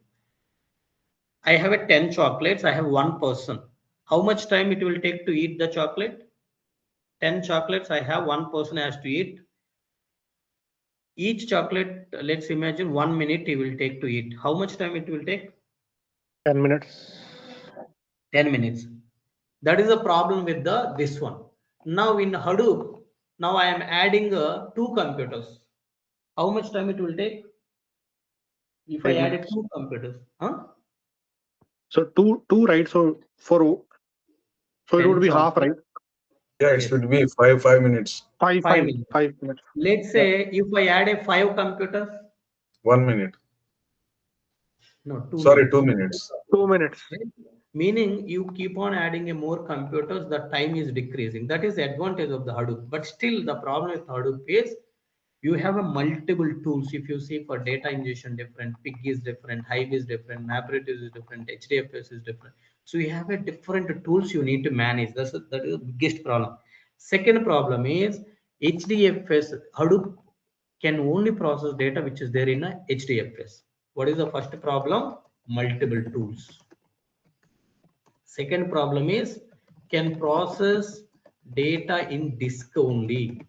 I have a 10 chocolates, I have one person. How much time it will take to eat the chocolate? 10 chocolates I have, one person has to eat. Each chocolate, let's imagine 1 minute he will take to eat. How much time it will take? 10 minutes. 10 minutes. That is the problem with this one. Now in Hadoop, now I am adding 2 computers. How much time it will take? If I added 2 computers, So two, right? So it would be half, right? Yeah, it should be five minutes. 5 minutes. 5 minutes. Let's say if I add a 5 computers. 1 minute. No, 2 Sorry, minutes. 2 minutes. 2 minutes. Right? Meaning you keep on adding a more computers, the time is decreasing. That is the advantage of the Hadoop. But still the problem with Hadoop is you have a multiple tools. If you see for data ingestion different, Pig is different, Hive is different, MapReduce is different, HDFS is different. So you have a different tools you need to manage. That is the biggest problem. Second problem is HDFS. Hadoop can only process data which is there in a HDFS. What is the first problem? Multiple tools. Second problem is can process data in disk only.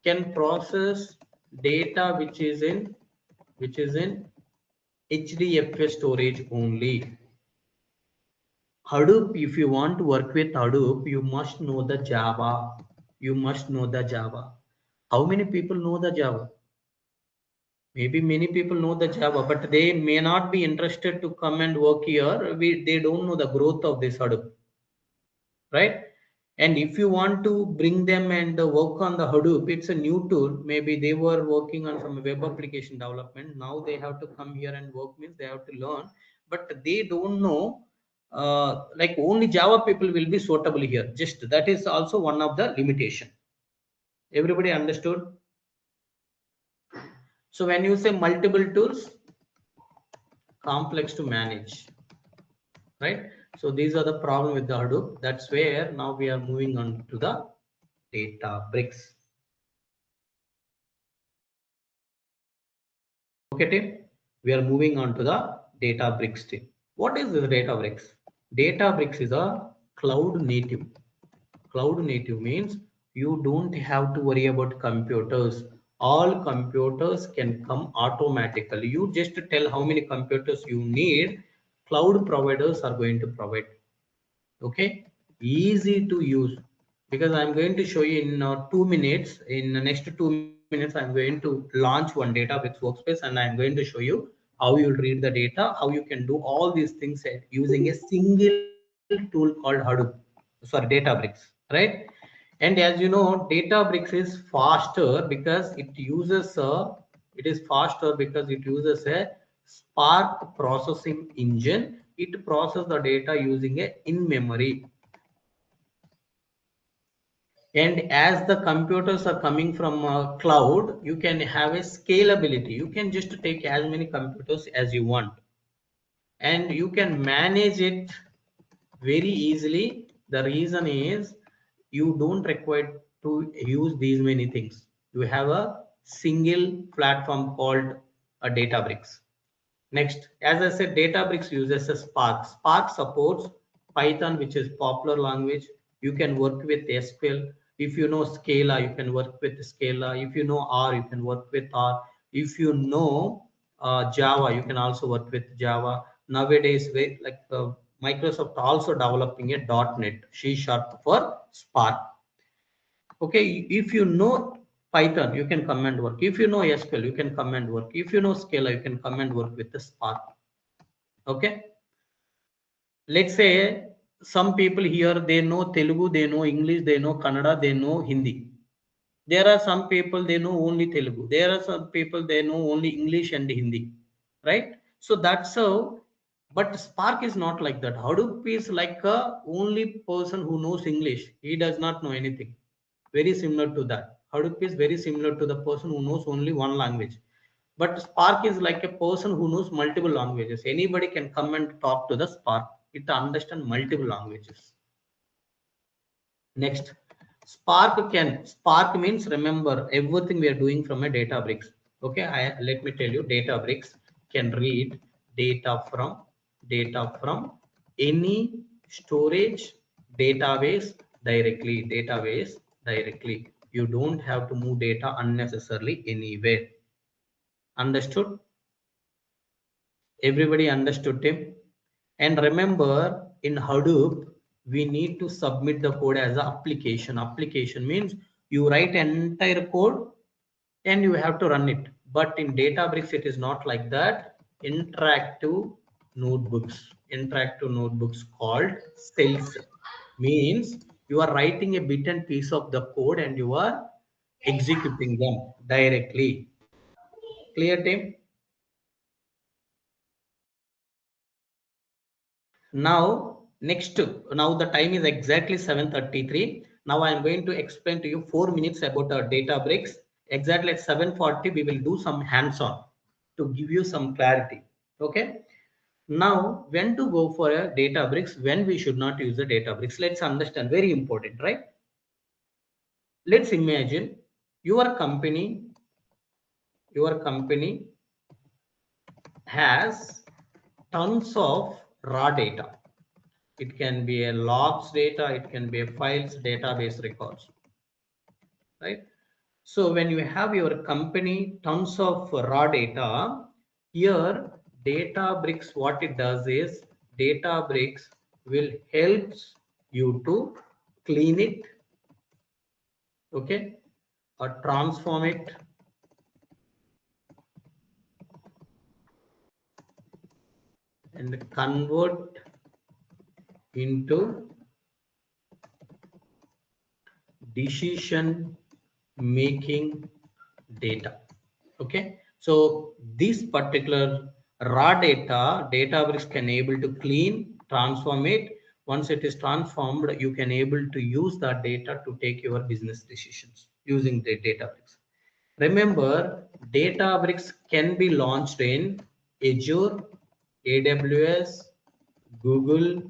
Can process data which is in HDFS storage only. Hadoop, if you want to work with Hadoop, you must know the Java. You must know the Java. How many people know the Java? Maybe many people know the Java, but they may not be interested to come and work here. They don't know the growth of this Hadoop, right? And if you want to bring them and work on the Hadoop, it's a new tool. Maybe they were working on some web application development. Now they have to come here and work, means they have to learn, but they don't know. Like only Java people will be suitable here. Just that is also one of the limitation. Everybody understood? So when you say multiple tools, complex to manage, right? So these are the problem with the Hadoop. That's where now we are moving on to the Databricks. Okay, team. We are moving on to the Databricks team. What is this Databricks? Databricks is a cloud native. Cloud native means you don't have to worry about computers. All computers can come automatically. You just tell how many computers you need. Cloud providers are going to provide. Okay, easy to use, because I'm going to show you in 2 minutes. In the next 2 minutes, I'm going to launch one Databricks workspace and I'm going to show you how you'll read the data, how you can do all these things using a single tool called Hadoop, sorry, Databricks, right? And as you know, Databricks is faster because it uses a Spark processing engine. It processes the data using a in-memory. And as the computers are coming from a cloud, you can have a scalability. You can just take as many computers as you want, and you can manage it very easily. The reason is you don't require to use these many things. You have a single platform called a Databricks. Next, as I said, Databricks uses a Spark. Spark supports Python, which is popular language. You can work with SQL. If you know Scala, you can work with Scala. If you know R, you can work with R. If you know Java, you can also work with Java. Nowadays, Microsoft also developing a .NET C# for Spark. Okay, if you know Python, you can come and work. If you know SQL, you can come and work. If you know Scala, you can come and work with the Spark. Okay, let's say some people here, they know Telugu, they know English, they know Kannada, they know Hindi. There are some people they know only Telugu. There are some people they know only English and Hindi, right? So that's how. But Spark is not like that. Hadoop is like a only person who knows English. He does not know anything. Very similar to that. Hadoop is very similar to the person who knows only one language. But Spark is like a person who knows multiple languages. Anybody can come and talk to the Spark. It understands multiple languages. Next, Spark means, remember, everything we are doing from a Databricks. Okay, let me tell you, Databricks can read data from any storage database directly. You don't have to move data unnecessarily anywhere. Understood? Everybody understood him? And remember, in Hadoop, we need to submit the code as an application. Application means you write an entire code and you have to run it. But in Databricks, it is not like that. Interactive notebooks called cells means you are writing a bit and piece of the code and you are executing them directly. Clear, team? Now the time is exactly 7:33. Now I am going to explain to you 4 minutes about our Databricks. Exactly at 7:40 we will do some hands-on to give you some clarity. Okay, now when to go for a Databricks, when we should not use the Databricks, let's understand. Very important, right? Let's imagine your company has tons of raw data. It can be a logs data, it can be a files, database records, right? So when you have your company tons of raw data, here Databricks, what it does is Databricks will help you to clean it, okay, or transform it, and convert into decision making data. Okay, so this particular raw data, Databricks can able to clean, transform it. Once it is transformed, you can able to use that data to take your business decisions using the Databricks. Remember, Databricks can be launched in Azure, AWS, Google,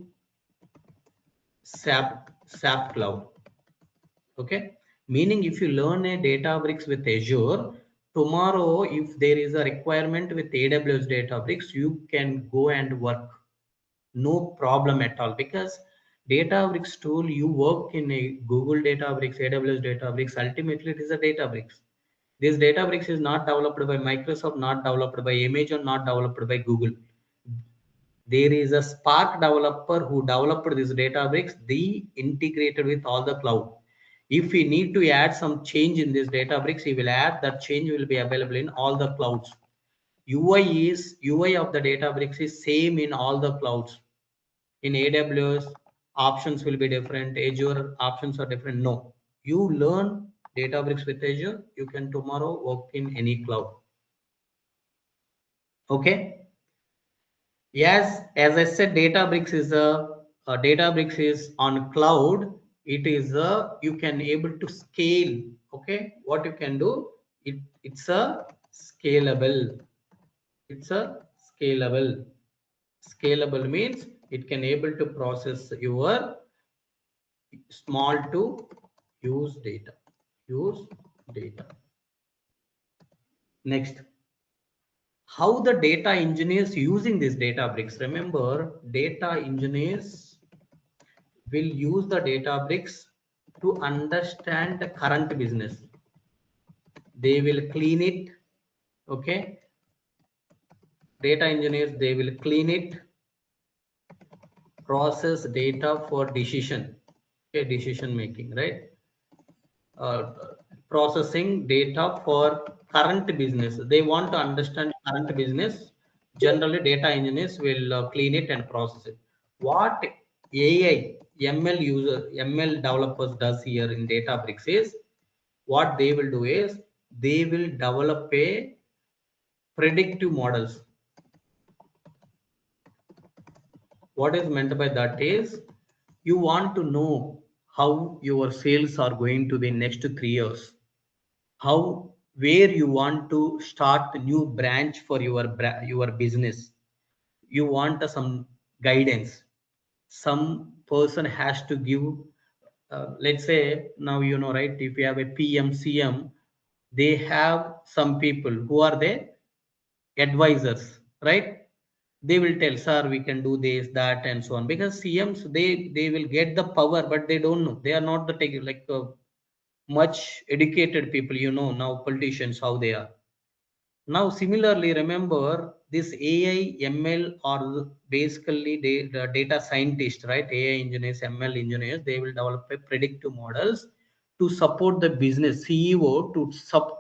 SAP Cloud. Okay, meaning if you learn a Databricks with Azure, tomorrow if there is a requirement with AWS Databricks, you can go and work, no problem at all, because Databricks tool, you work in a Google Databricks, AWS Databricks, ultimately it is a Databricks. This Databricks is not developed by Microsoft, not developed by Amazon, not developed by Google. There is a Spark developer who developed this Databricks, they integrated with all the cloud. If we need to add some change in this Databricks, he will add, that change will be available in all the clouds. UI of the Databricks is same in all the clouds. In AWS, options will be different. Azure options are different. No, You learn Databricks with Azure, you can tomorrow work in any cloud. Okay. Yes, as I said, Databricks is on cloud. It is you can able to scale. Okay, what you can do? It's a scalable. It's a scalable. Scalable means it can able to process your small to use data. Use data. Next, how the data engineers using this Databricks. Remember, data engineers will use the Databricks to understand the current business. They will clean it. Okay. Data engineers, they will clean it, process data for decision. Okay, decision making, right? Processing data for current business. They want to understand current business. Generally, data engineers will clean it and process it. What AI, ML developers does here in Databricks is, what they will do is they will develop a predictive models. What is meant by that is, you want to know how your sales are going to be next 3 years. How, where you want to start a new branch for your business. You want some guidance. Some person has to give, let's say now, right, if you have a PM, CM, they have some people who are the advisors, right? They will tell, sir, we can do this, that, and so on, because CMs, they will get the power, but they don't know. They are not the much educated people, now politicians, how they are. Now, similarly, remember this AI, ML are basically the data scientists, right? AI engineers, ML engineers, they will develop a predictive models to support the business CEO to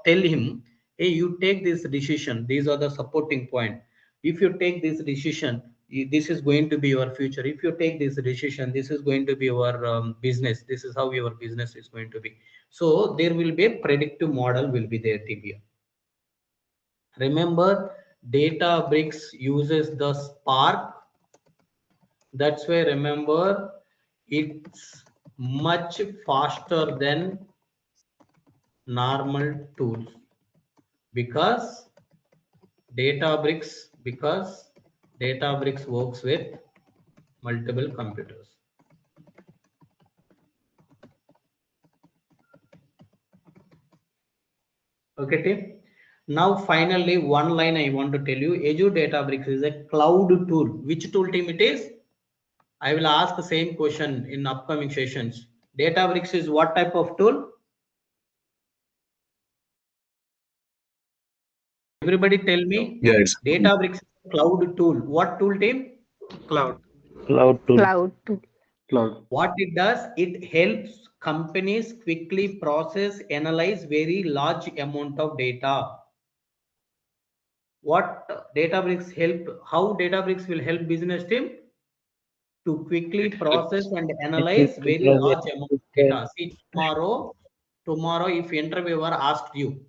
tell him, hey, you take this decision. These are the supporting point. If you take this decision, this is going to be your future. If you take this decision, this is going to be your business. This is how your business is going to be. So there will be a predictive model will be there, TBR. Remember, Databricks uses the Spark. That's why, remember, it's much faster than normal tools, because Databricks works with multiple computers. Okay, team. Now, finally, one line I want to tell you. Azure Databricks is a cloud tool. Which tool, team, it is? I will ask the same question in upcoming sessions. Databricks is what type of tool? Everybody tell me. Yeah, it's Databricks is a cloud tool. What tool, team? Cloud. Cloud tool. Cloud. What it does, it helps companies quickly process, analyze very large amount of data. What Databricks help? How Databricks will help business team? To quickly process and analyze very large amount of data. See, tomorrow, if interviewer asked you,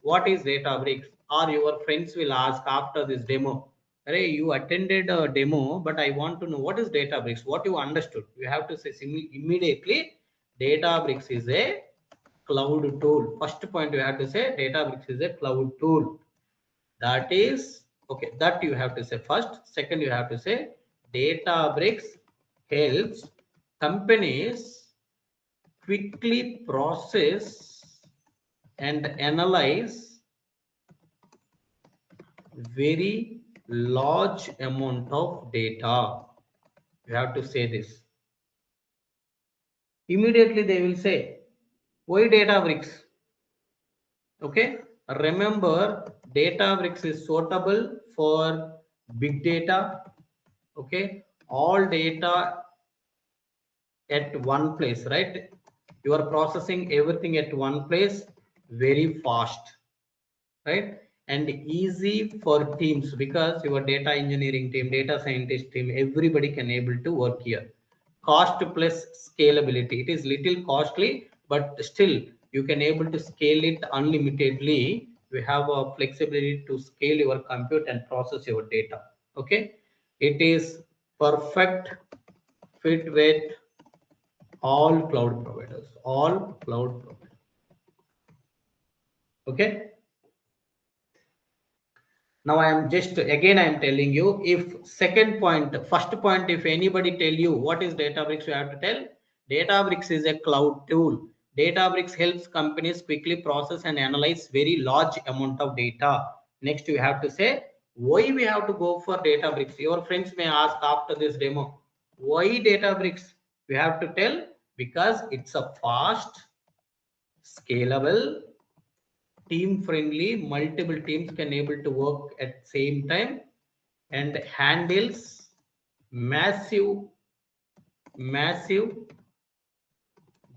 what is Databricks? Or your friends will ask after this demo, hey, you attended a demo, but I want to know what is Databricks, what you understood. You have to say immediately, Databricks is a cloud tool. First point you have to say, Databricks is a cloud tool. That is, okay, that you have to say first. Second, you have to say, Databricks helps companies quickly process and analyze very large amount of data. You have to say this. Immediately they will say, why Databricks? Okay, remember, Databricks is suitable for big data. Okay, all data at one place, right? You are processing everything at one place very fast, right? And easy for teams, because your data engineering team, data scientist team, everybody can able to work here. Cost plus scalability. It is little costly, but still you can able to scale it unlimitedly. You have a flexibility to scale your compute and process your data. Okay, it is perfect fit with all cloud providers, okay. Now I am just again I am telling you, if second point, first point, if anybody tell you what is Databricks, you have to tell Databricks is a cloud tool. Databricks helps companies quickly process and analyze very large amount of data. Next you have to say why we have to go for Databricks. Your friends may ask after this demo, why Databricks? We have to tell because it's a fast, scalable, team friendly, multiple teams can able to work at same time, and handles massive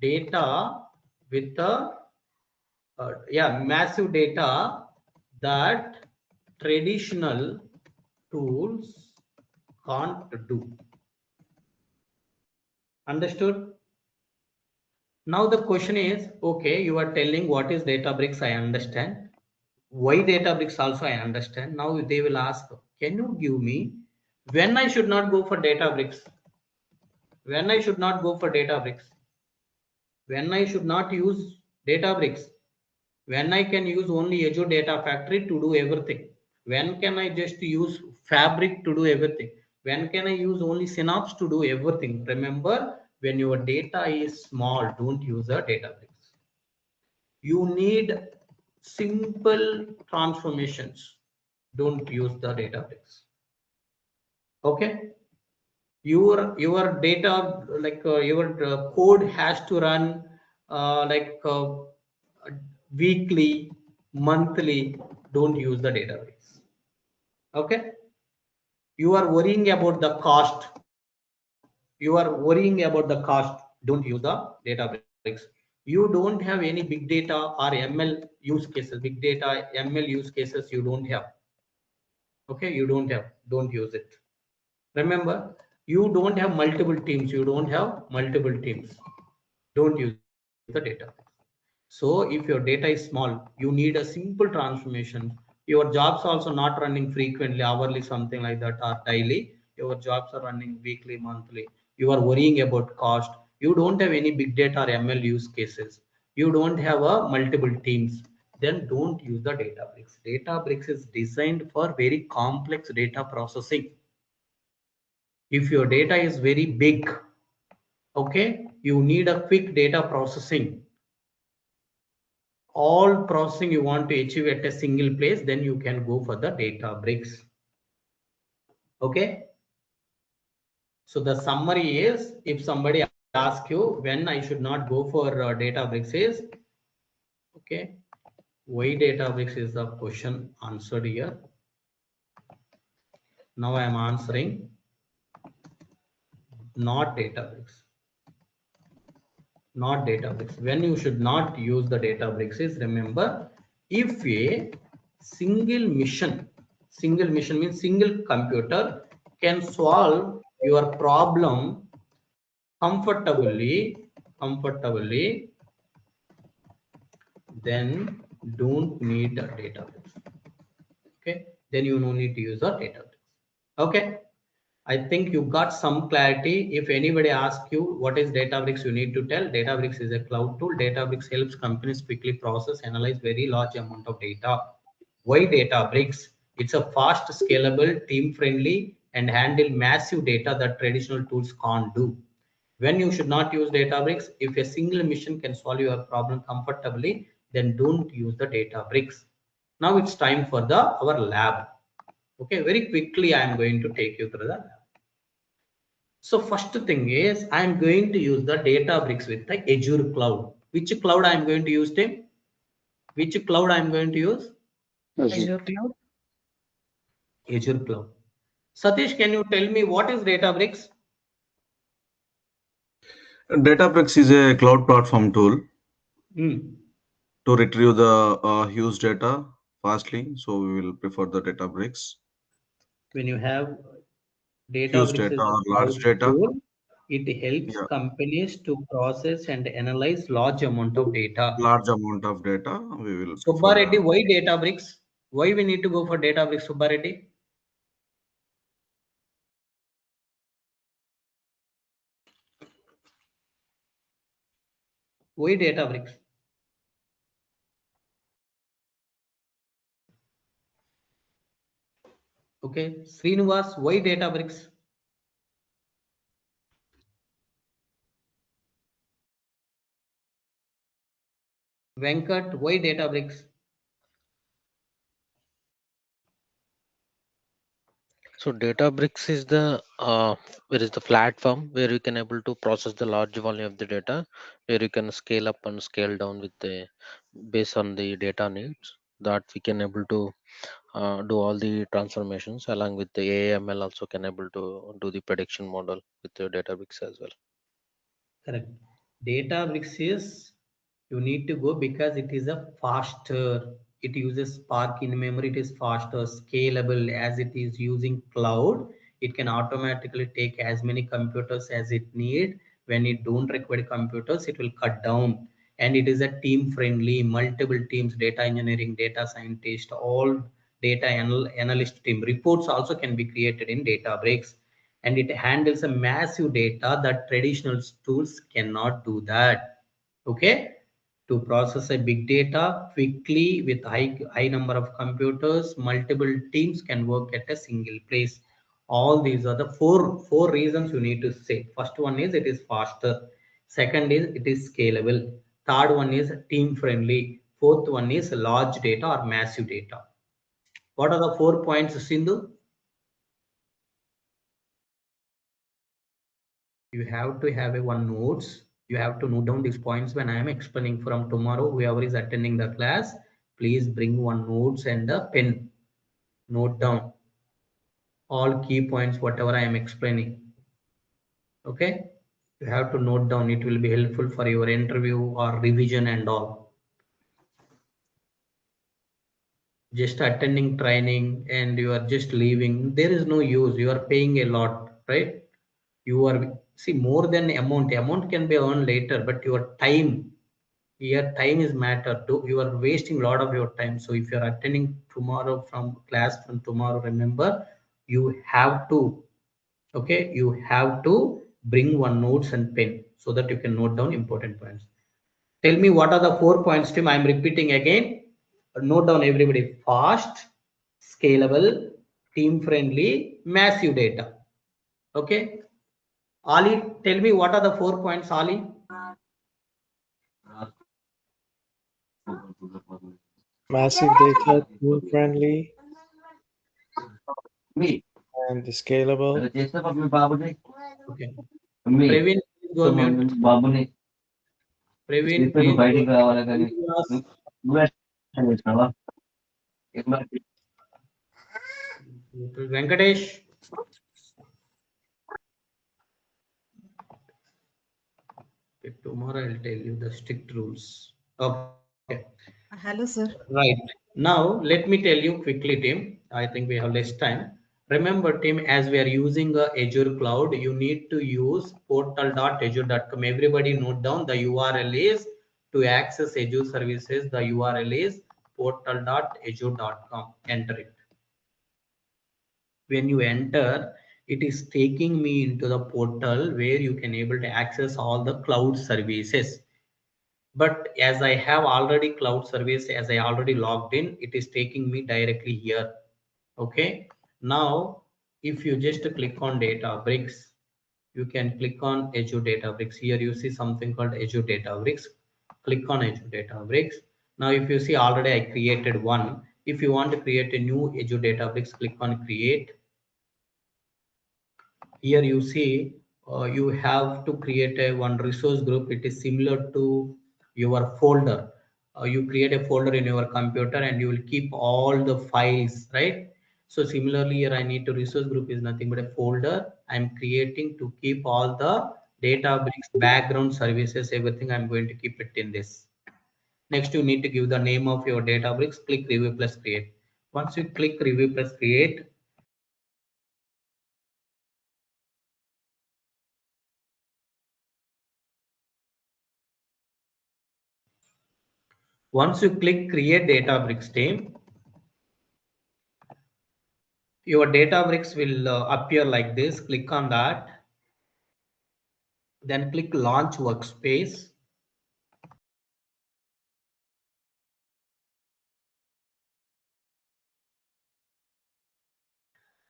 data with a massive data that traditional tools can't do. Understood? Now the question is, okay, you are telling what is Databricks, I understand. Why Databricks also I understand. Now they will ask, can you give me when I should not go for Databricks? When I should not go for Databricks? When I should not use Databricks? When I can use only Azure Data Factory to do everything? When can I just use Fabric to do everything? When can I use only Synapse to do everything? Remember, when your data is small, don't use a Databricks. You need simple transformations. Don't use the Databricks. Okay, your data, like your code has to run weekly, monthly. Don't use the Databricks. Okay, you are worrying about the cost. Don't use the Databricks. You don't have any big data or ML use cases, big data ML use cases you don't have. Okay, you don't have, don't use it. Remember, you don't have multiple teams, don't use the data. So if your data is small, you need a simple transformation. Your jobs also not running frequently, hourly, something like that, or daily. Your jobs are running weekly, monthly. You are worrying about cost. You don't have any big data or ML use cases. You don't have a multiple teams. Then don't use the Databricks. Databricks is designed for very complex data processing. If your data is very big, okay, you need a quick data processing. All processing you want to achieve at a single place, then you can go for the Databricks. Okay. So the summary is, if somebody asks you when I should not go for Databricks is, okay, why Databricks is the question answered here. Now I am answering not Databricks. Not Databricks. When you should not use the Databricks is, remember, if a single mission means single computer can solve your problem comfortably, then don't need a Databricks. Okay, then you no need to use a Databricks. Okay, I think you got some clarity. If anybody asks you what is Databricks, you need to tell Databricks is a cloud tool. Databricks helps companies quickly process, analyze very large amount of data. Why Databricks? It's a fast, scalable, team-friendly, and handle massive data that traditional tools can't do. When you should not use Databricks, if a single mission can solve your problem comfortably, then don't use the Databricks. Now it's time for our lab. Okay, very quickly I am going to take you through the lab. So first thing is, I am going to use the Databricks with the Azure cloud. Which cloud I am going to use, Tim? Which cloud I am going to use? Azure cloud. Azure cloud. Satish, can you tell me what is Databricks? Databricks is a cloud platform tool to retrieve the huge data fastly. So we will prefer the Databricks. When you have Huge Databricks data is a or large cloud data. tool, It helps Yeah, companies to process and analyze large amount of data. large amount of data. We will prefer. Subbareddy, why Databricks? Why we need to go for Databricks, Subbareddy? Why Databricks? Okay, Srinivas, why Databricks? Venkat, why Databricks? So Databricks is the where is the platform where you can able to process the large volume of the data, where you can scale up and scale down with the based on the data needs. That we can able to do all the transformations along with the AML also can able to do the prediction model with the Databricks as well. Correct. Databricks is you need to go because it is a faster. It uses Spark in memory. It is faster, scalable as it is using cloud. It can automatically take as many computers as it need. When it don't require computers, it will cut down. And it is a team friendly, multiple teams, data engineering, data scientist, all analyst team. Reports also can be created in Databricks, and it handles a massive data that traditional tools cannot do that. Okay, to process a big data quickly with high number of computers, multiple teams can work at a single place. All these are the four reasons you need to say. First one is it is faster, second is it is scalable, third one is team friendly, fourth one is large data or massive data. What are the 4 points, Sindhu? You have to have a one notes. You have to note down these points when I am explaining. From tomorrow, whoever is attending the class, please bring one notes and a pen. Note down all key points whatever I am explaining. Okay, you have to note down. It will be helpful for your interview or revision and all. Just attending training and you are just leaving, there is no use. You are paying a lot, right? You are, see, more than amount can be earned later, but your time, your time is matter. You are wasting a lot of your time. So if you are attending tomorrow from class from tomorrow, remember you have to, okay, you have to bring one notes and pen so that you can note down important points. Tell me what are the 4 points, Tim. I'm repeating again. Note down everybody. Fast, scalable, team friendly, massive data. Okay. Ali, tell me what are the 4 points, Ali? Massive data, team friendly, and scalable. Okay. Praveen, please go mute. Praveen, please go. Venkatesh. Okay, tomorrow I'll tell you the strict rules. Okay. Hello, sir. Right. Now, let me tell you quickly, Tim. I think we have less time. Remember, Tim, as we are using Azure Cloud, you need to use portal.azure.com. Everybody note down the URL is to access Azure services. The URL is portal.azure.com. Enter it. When you enter, it is taking me into the portal where you can able to access all the cloud services. But as I have already cloud service, as I already logged in, it is taking me directly here. Okay, now if you just click on Databricks, you can click on Azure Databricks. Here you see something called Azure Databricks. Click on Azure Databricks. Now if you see, already I created one. If you want to create a new Azure Databricks, click on create. Here you see you have to create a one resource group. It is similar to your folder. You create a folder in your computer and you will keep all the files, right? So similarly here I need to resource group is nothing but a folder I'm creating to keep all the Databricks background services, everything. I'm going to keep it in this. Next you need to give the name of your Databricks. Click review plus create. Once you click review plus create, Once you click create Databricks team, your Databricks will appear like this. Click on that. Then click launch workspace.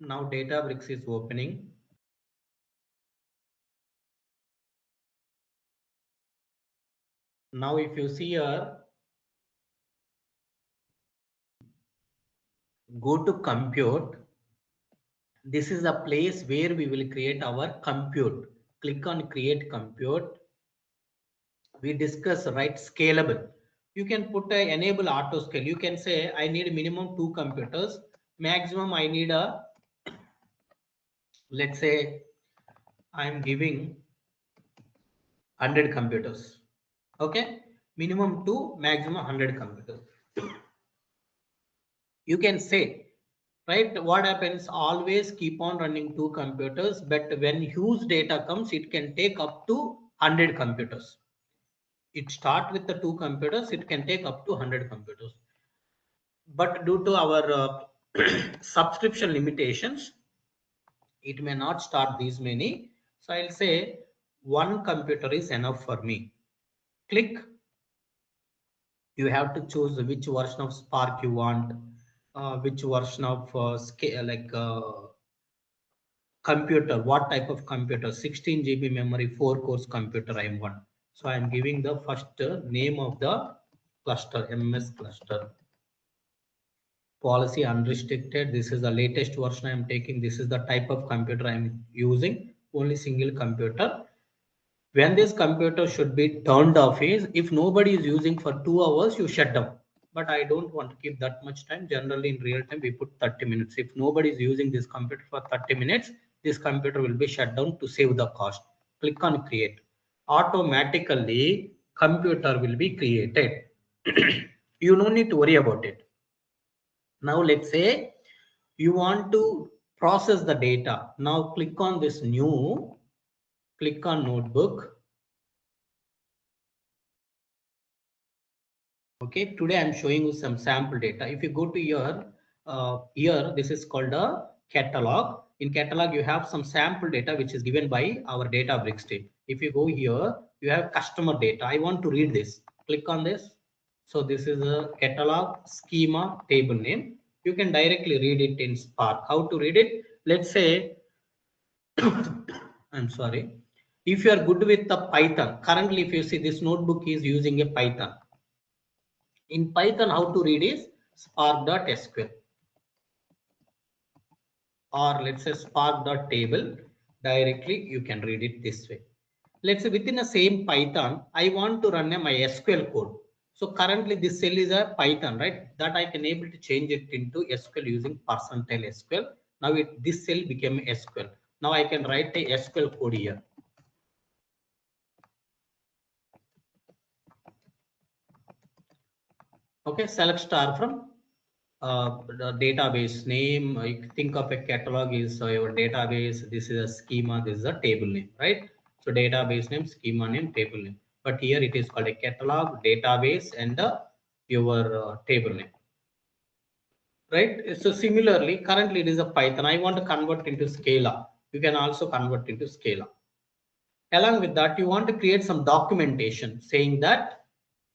Now Databricks is opening. Now if you see here, go to compute. This is the place where we will create our compute. Click on create compute. We discuss, right, scalable. You can put a enable auto scale. You can say I need minimum 2 computers. Maximum I need a, let's say I'm giving 100 computers. Okay, minimum 2, maximum 100 computers. You can say, right, what happens, always keep on running 2 computers, but when huge data comes, it can take up to 100 computers. It start with the 2 computers, it can take up to 100 computers. But due to our subscription limitations, it may not start these many. So I'll say 1 computer is enough for me. Click. You have to choose which version of Spark you want, which version of computer, what type of computer, 16 GB memory, 4 cores computer I want. So I'm giving the first name of the cluster, MS cluster. Policy unrestricted. This is the latest version I'm taking. This is the type of computer I'm using, only single computer. When this computer should be turned off is if nobody is using for 2 hours, you shut down. But I don't want to keep that much time. Generally in real time, we put 30 minutes. If nobody is using this computer for 30 minutes, this computer will be shut down to save the cost. Click on create. Automatically, computer will be created. You don't need to worry about it. Now let's say you want to process the data. Now click on this new, click on notebook. Okay, today I'm showing you some sample data. If you go to here, this is called a catalog. In catalog, you have some sample data which is given by our Databricks team. If you go here, you have customer data. I want to read this. Click on this. So this is a catalog schema table name. You can directly read it in Spark. How to read it? Let's say, I'm sorry. If you are good with the Python, currently if you see this notebook is using a Python. In Python, how to read is spark.sql or let's say spark.table. Directly, you can read it this way. Let's say within the same Python, I want to run my SQL code. So currently this cell is a Python, right? That I can able to change it into SQL using percentile SQL. Now this cell became SQL. Now I can write a SQL code here. Okay, select star from the database name. You think of a catalog is your database. This is a schema. This is a table name, right? So database name, schema name, table name. But here it is called a catalog, database, and your table name, right? So similarly, currently it is a Python. I want to convert into Scala. You can also convert into Scala. Along with that, you want to create some documentation saying that.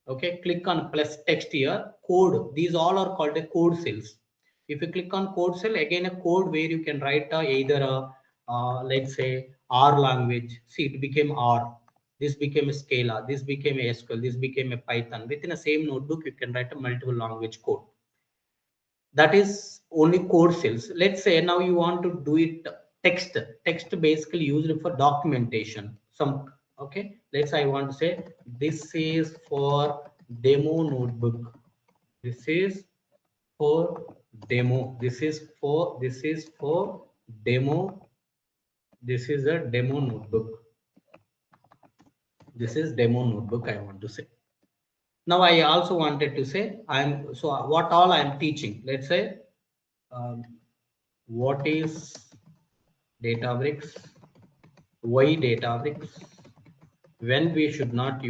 Okay, click on plus text here, code. These all are called a code cells. If you click on code cell, again a code where you can write either a let's say R language. See, it became R. This became a Scala. This became a SQL. This became a Python. Within the same notebook, you can write a multiple language code. That is only code cells. Let's say now you want to do it text. Text basically used for documentation. Some okay. Let's say I want to say this is for demo notebook. This is for demo. This is for demo. This is a demo notebook. This is demo notebook I want to say. Now I also wanted to say what all I'm teaching. Let's say what is Databricks, why Databricks, when we should not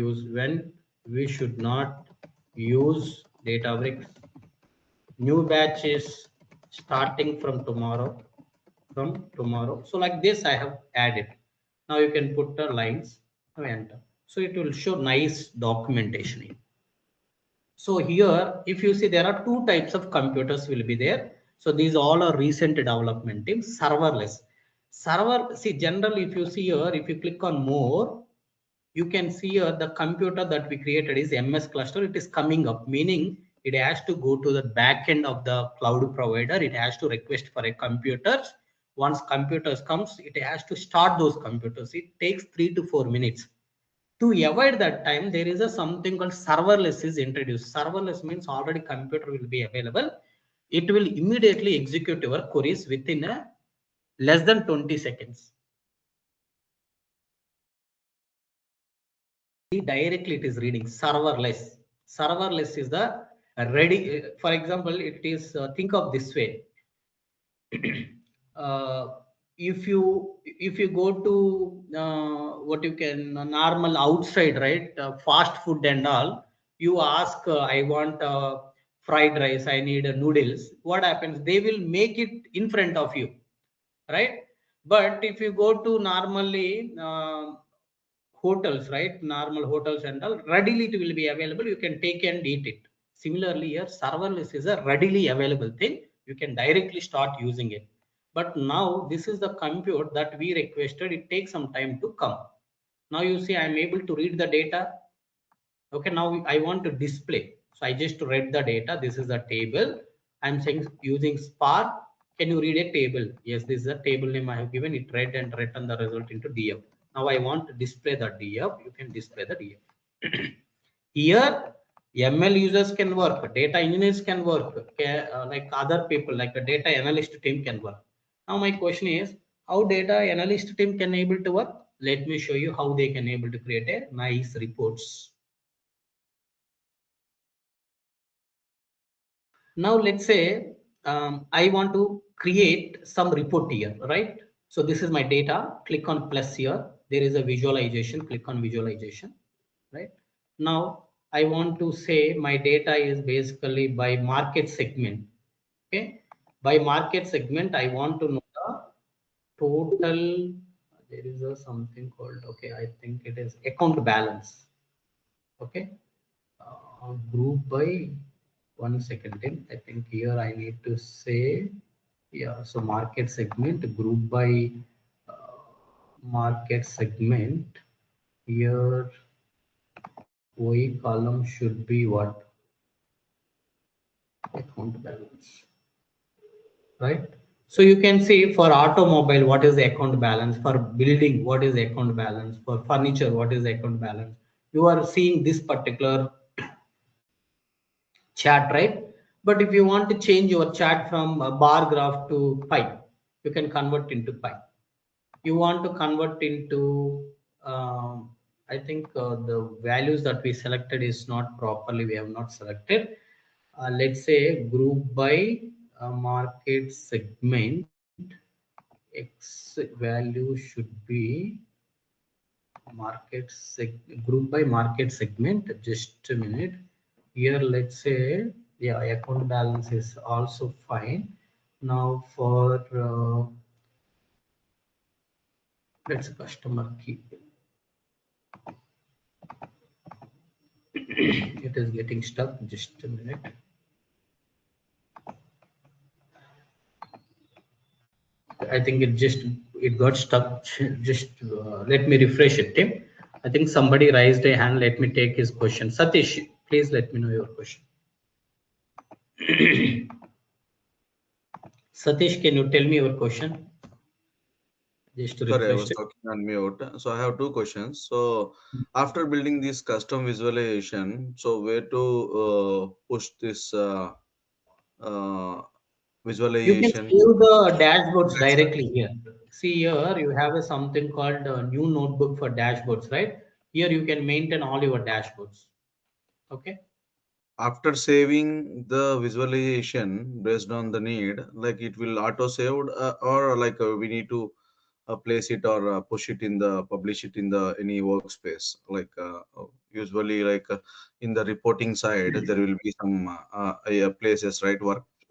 use Databricks. New batch is starting from tomorrow. So like this I have added. Now you can put the lines, now enter. So it will show nice documentation here. So here, if you see, there are two types of computers will be there. So these all are recent development in serverless. See, generally, if you see here, if you click on more, you can see here the computer that we created is MS cluster. It is coming up, meaning it has to go to the back end of the cloud provider. It has to request for a computer. Once computers comes, it has to start those computers. It takes 3 to 4 minutes. To avoid that time, there is a something called serverless is introduced. Serverless means already computer will be available. It will immediately execute your queries within a less than 20 seconds. Directly it is reading. Serverless is the ready. For example, it is think of this way. uh, if you go to what you can normal outside, right, fast food and all, you ask I want fried rice, I need noodles. What happens? They will make it in front of you, right? But if you go to normally hotels, right, normal hotels and all, readily it will be available. You can take and eat it. Similarly, here serverless is a readily available thing. You can directly start using it. But now this is the compute that we requested. It takes some time to come. Now you see, I'm able to read the data. Okay, now I want to display. So I just read the data. This is a table. I'm saying using Spark. Can you read a table? Yes, this is a table name I have given. It read and written the result into DF. Now I want to display the DF. You can display the DF. Here, ML users can work. Data engineers can work. Like other people, like the data analyst team can work. Now my question is, how data analyst team can able to work? Let me show you how they can able to create a nice reports. Now let's say I want to create some report here, right? So this is my data. Click on plus here. There is a visualization. Click on visualization, right? Now I want to say my data is basically by market segment. Okay, by market segment, I want to know the total. There is a something called, okay, I think it is account balance. Okay, group by 1 second. I think here I need to say, yeah, so market segment, group by market segment. Here Y column should be what? Account balance, right? So you can see for automobile, what is the account balance? For building, what is the account balance? For furniture, what is the account balance? You are seeing this particular chat, right? But if you want to change your chat from a bar graph to pie, you can convert into pie. You want to convert into, I think the values that we selected is not properly, we have not selected. Let's say group by market segment, X value should be group by market segment. Just a minute. Here let's say, yeah, account balance is also fine. Now for let's customer key. It is getting stuck. Just a minute. I think it got stuck. Just let me refresh it, Tim. I think somebody raised a hand. Let me take his question. Satish, please let me know your question. Satish, can you tell me your question? Just to Sorry, I refresh was it. talking on mute. So I have two questions. So after building this custom visualization, so where to push this You can visualization? save the dashboards directly here. See here, you have a something called a new notebook for dashboards, right? Here you can maintain all your dashboards. Okay. After saving the visualization based on the need, like it will auto saved, or like we need to place it or push it in the publish it in the any workspace. Like usually, like in the reporting side, there will be some places, right?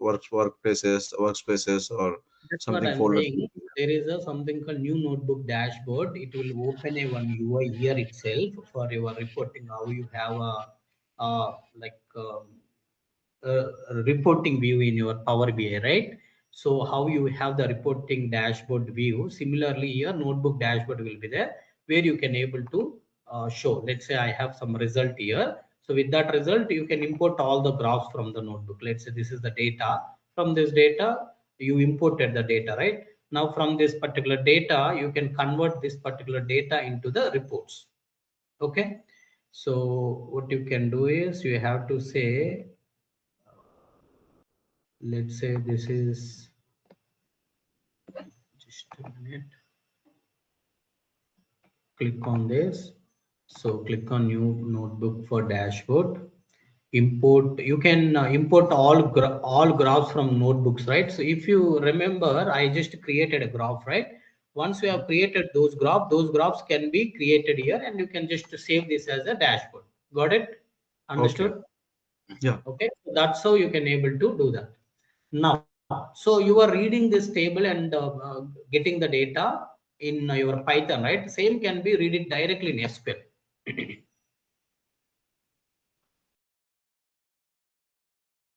Workspaces, or That's what something I'm folders. saying. There is a something called new notebook dashboard. It will open a one UI here itself for your reporting. How you have like reporting view in your Power BI, right? So how you have the reporting dashboard view. Similarly, your notebook dashboard will be there where you can able to show. Let's say I have some result here. So with that result, you can import all the graphs from the notebook. Let's say this is the data. From this data, you imported the data, right? Now from this particular data, you can convert this particular data into the reports. Okay. So what you can do is you have to say, let's say this is just a minute. Click on this. So click on new notebook for dashboard. Import. You can import all graphs from notebooks, right? So if you remember, I just created a graph, right? Once you have created those graphs can be created here, and you can just save this as a dashboard. Got it? Understood? Okay. Yeah. Okay. So that's how you can able to do that. Now, so you are reading this table and getting the data in your Python, right? Same can be read it directly in SQL.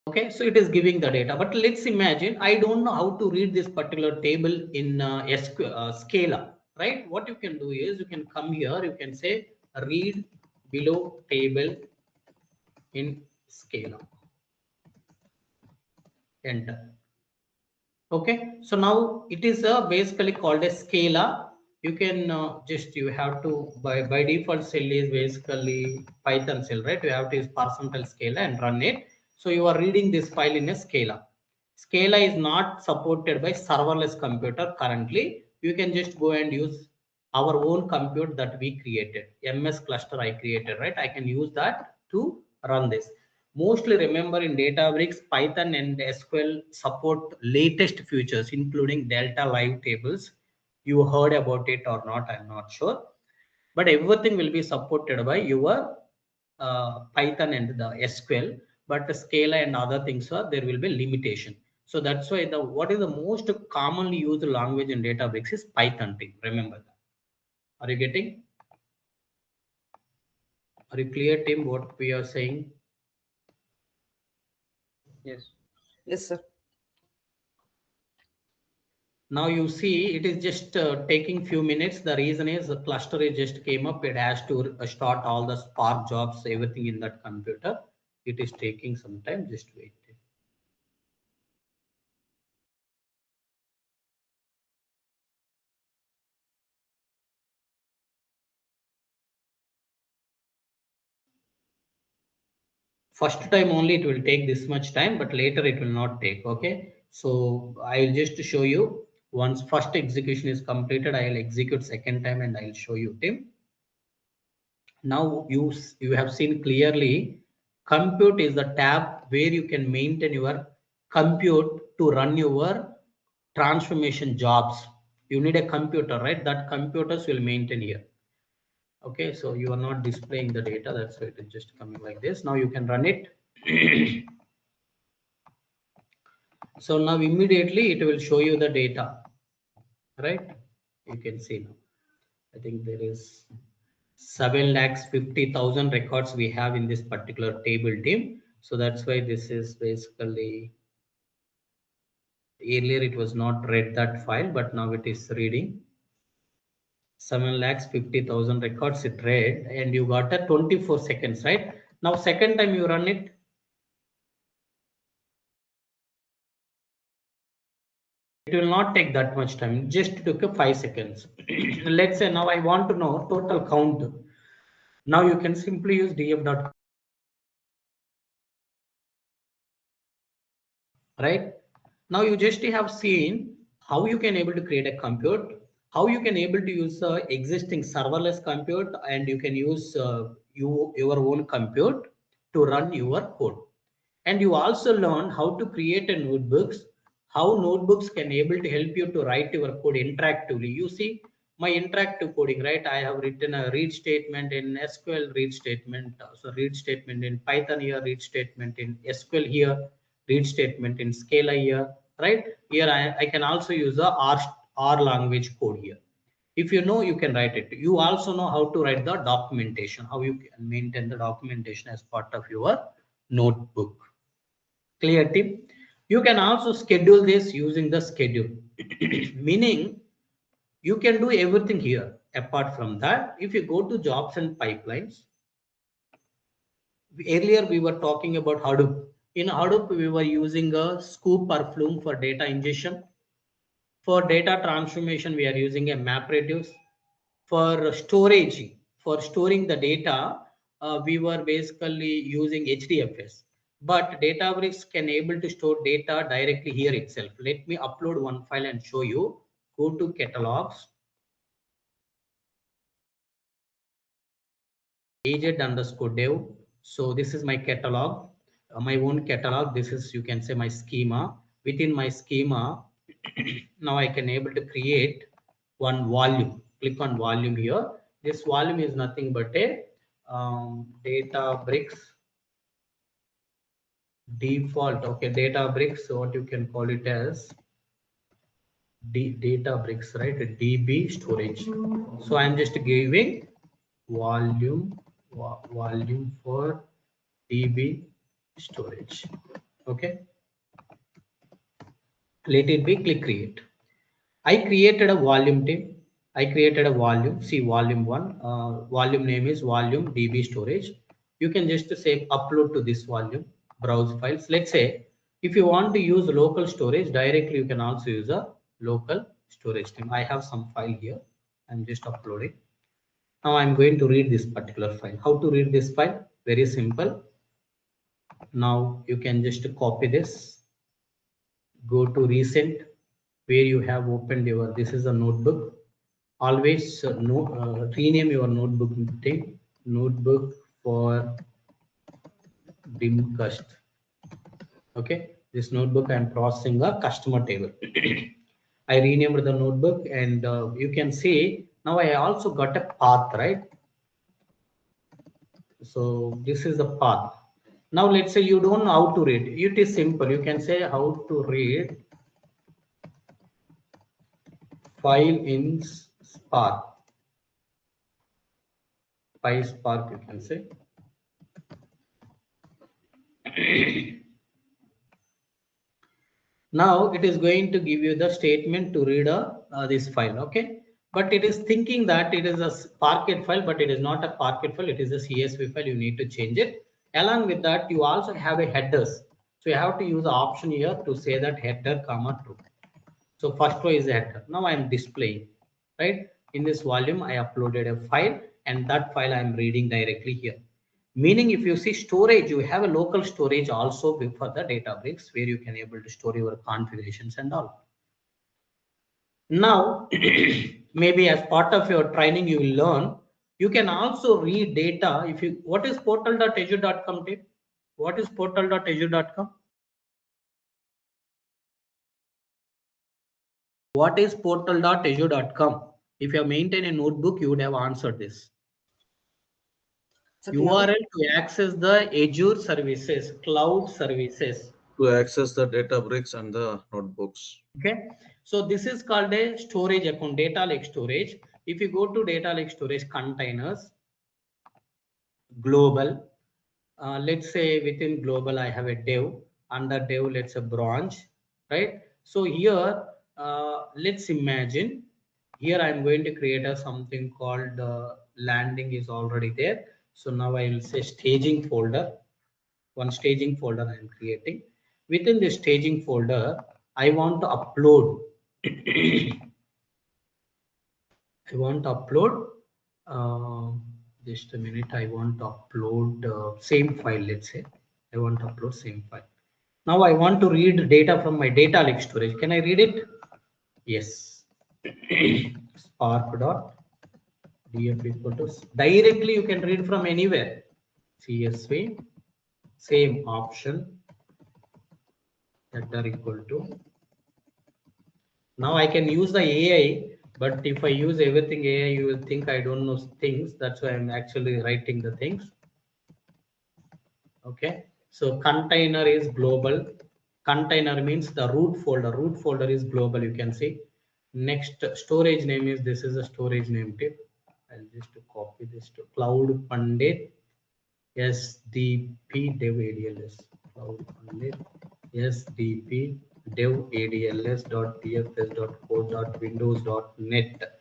Okay, so it is giving the data, but let's imagine I don't know how to read this particular table in SQL, Scala, right? What you can do is you can come here, you can say read below table in Scala. Enter. Okay, so now it is basically called a Scala. You can just you have to by default cell is basically Python cell, right? You have to use percentile Scala and run it. So you are reading this file in a Scala. Scala is not supported by serverless computer currently. You can just go and use our own compute that we created. MS cluster I created, right? I can use that to run this. Mostly remember in Databricks, Python and SQL support latest features, including Delta Live tables. You heard about it or not, I'm not sure. But everything will be supported by your Python and the SQL. But the Scala and other things are there will be limitation. So that's why the what is the most commonly used language in Databricks is Python team. Remember that. Are you getting? Are you clear, team? What we are saying? Yes. Yes, sir. Now you see it is just taking few minutes. The reason is the cluster is just came up. It has to start all the Spark jobs, everything in that computer. It is taking some time. Just wait. First time only it will take this much time, but later it will not take. Okay. So I'll just show you once first execution is completed, I'll execute second time and I'll show you, Tim. Now you have seen clearly compute is the tab where you can maintain your compute to run your transformation jobs. You need a computer, right? That computers will maintain here. Okay, so you are not displaying the data, that's why it is just coming like this. Now you can run it. So now immediately it will show you the data, right? You can see now. I think there is 7,50,000 records we have in this particular table, team. So that's why this is basically earlier it was not read that file, but now it is reading 7,50,000 records it read, and you got a 24 seconds, right? Now second time you run it, it will not take that much time, just took a 5 seconds. Let's say now I want to know total count. Now you can simply use df. Right now you just have seen how you can able to create a compute, how you can able to use existing serverless compute, and you can use your own compute to run your code. And you also learn how to create a notebooks, how notebooks can able to help you to write your code interactively. You see my interactive coding, right? I have written a read statement in SQL, read statement, so read statement in Python here, read statement in SQL here, read statement in Scala here, right? Here I can also use a R language code here. If you know, you can write it. You also know how to write the documentation, how you can maintain the documentation as part of your notebook. Clear, team? You can also schedule this using the schedule, meaning you can do everything here. Apart from that, if you go to jobs and pipelines, earlier we were talking about Hadoop. In Hadoop, we were using a Scoop or Flume for data ingestion. For data transformation, we are using a MapReduce. For storage, for storing the data, we were basically using HDFS. But Databricks can able to store data directly here itself. Let me upload one file and show you. Go to catalogs, AZ_dev. So this is my catalog, my own catalog. This is, you can say, my schema. Within my schema, now I can able to create one volume. Click on volume here. This volume is nothing but a Databricks default. Okay, Databricks, what you can call it as Databricks, right? DB storage. So I'm just giving volume for DB storage. Okay, let it be. Click create. I created a volume team. I created a volume. See volume 1. Volume name is volume DB storage. You can just say upload to this volume. Browse files. Let's say if you want to use local storage directly, you can also use a local storage team. I have some file here. I'm just uploading. Now I'm going to read this particular file. How to read this file? Very simple. Now you can just copy this. Go to recent, where you have opened your, this is a notebook. Always rename your notebook thing, notebook for Dimcast. Okay, this notebook I'm processing a customer table. I renamed the notebook, and you can see now I also got a path, right? So this is the path. Now let's say you don't know how to read. It is simple. You can say how to read file in Spark. PySpark, you can say. Now it is going to give you the statement to read this file. Okay, but it is thinking that it is a Parquet file, but it is not a Parquet file. It is a CSV file. You need to change it. Along with that, you also have a headers. So you have to use the option here to say that header comma true. So first row is a header. Now I am displaying, right? In this volume, I uploaded a file, and that file I am reading directly here. Meaning, if you see storage, you have a local storage also for the Databricks, where you can able to store your configurations and all. Now, maybe as part of your training, you will learn. You can also read data. If you, what is portal.azure.com team? What is portal.azure.com? What is portal.azure.com? If you have maintained a notebook, you would have answered this. URL to access the Azure services, cloud services. To access the Databricks and the notebooks. Okay, so this is called a storage account, data lake storage. If you go to data lake storage containers, global, let's say within global I have a dev, under dev let's say branch, right? So here let's imagine here I'm going to create a something called landing is already there. So now I will say staging folder. One staging folder I am creating. Within the staging folder, I want to upload. I want to upload. Just a minute. I want to upload same file. Let's say I want to upload same file. Now I want to read data from my data lake storage. Can I read it? Yes. Spark.df equal to directly you can read from anywhere. CSV. Same option, header equal to Now I can use the AI, but if I use everything AI, you will think I don't know things. That's why I'm actually writing the things. Okay. So container is global. Container means the root folder. Root folder is global. You can see. Next storage name is, this is a storage name tip. I'll just copy this to Cloudpandith SDP dev ADLS. Cloudpandith SDP dev ADLS dot pfs dot code dot windows dot net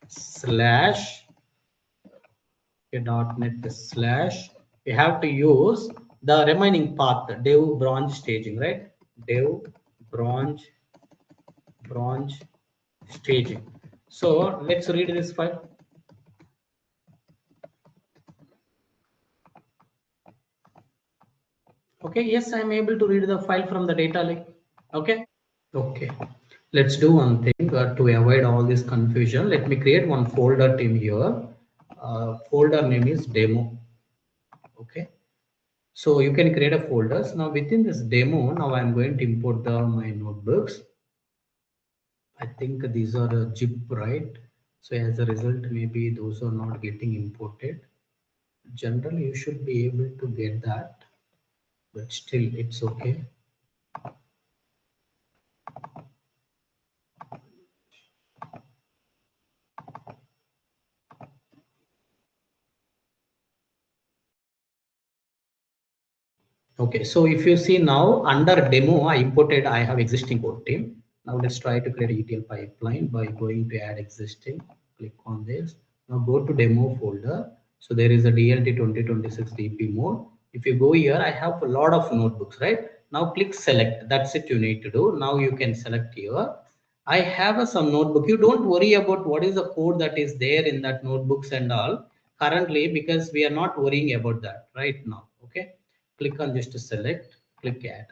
slash .net slash. We have to use the remaining path, dev branch staging, right? Dev branch staging. So let's read this file. Okay, yes, I'm able to read the file from the data lake. Okay. Okay, let's do one thing to avoid all this confusion. Let me create one folder team here. Folder name is demo. Okay. So you can create a folders. Now within this demo, now I'm going to import my notebooks. I think these are a zip, right? So as a result, maybe those are not getting imported. Generally, you should be able to get that, but still it's okay. Okay, so if you see now under demo, I imported, I have existing code team. Now let's try to create a ETL pipeline by going to add existing, click on this. Now go to demo folder. So there is a DLT 2026 DP mode. If you go here, I have a lot of notebooks, right? Now click select, that's it you need to do. Now you can select here. I have some notebook. You don't worry about what is the code that is there in that notebooks and all currently, because we are not worrying about that right now, okay? Click on just to select, click add.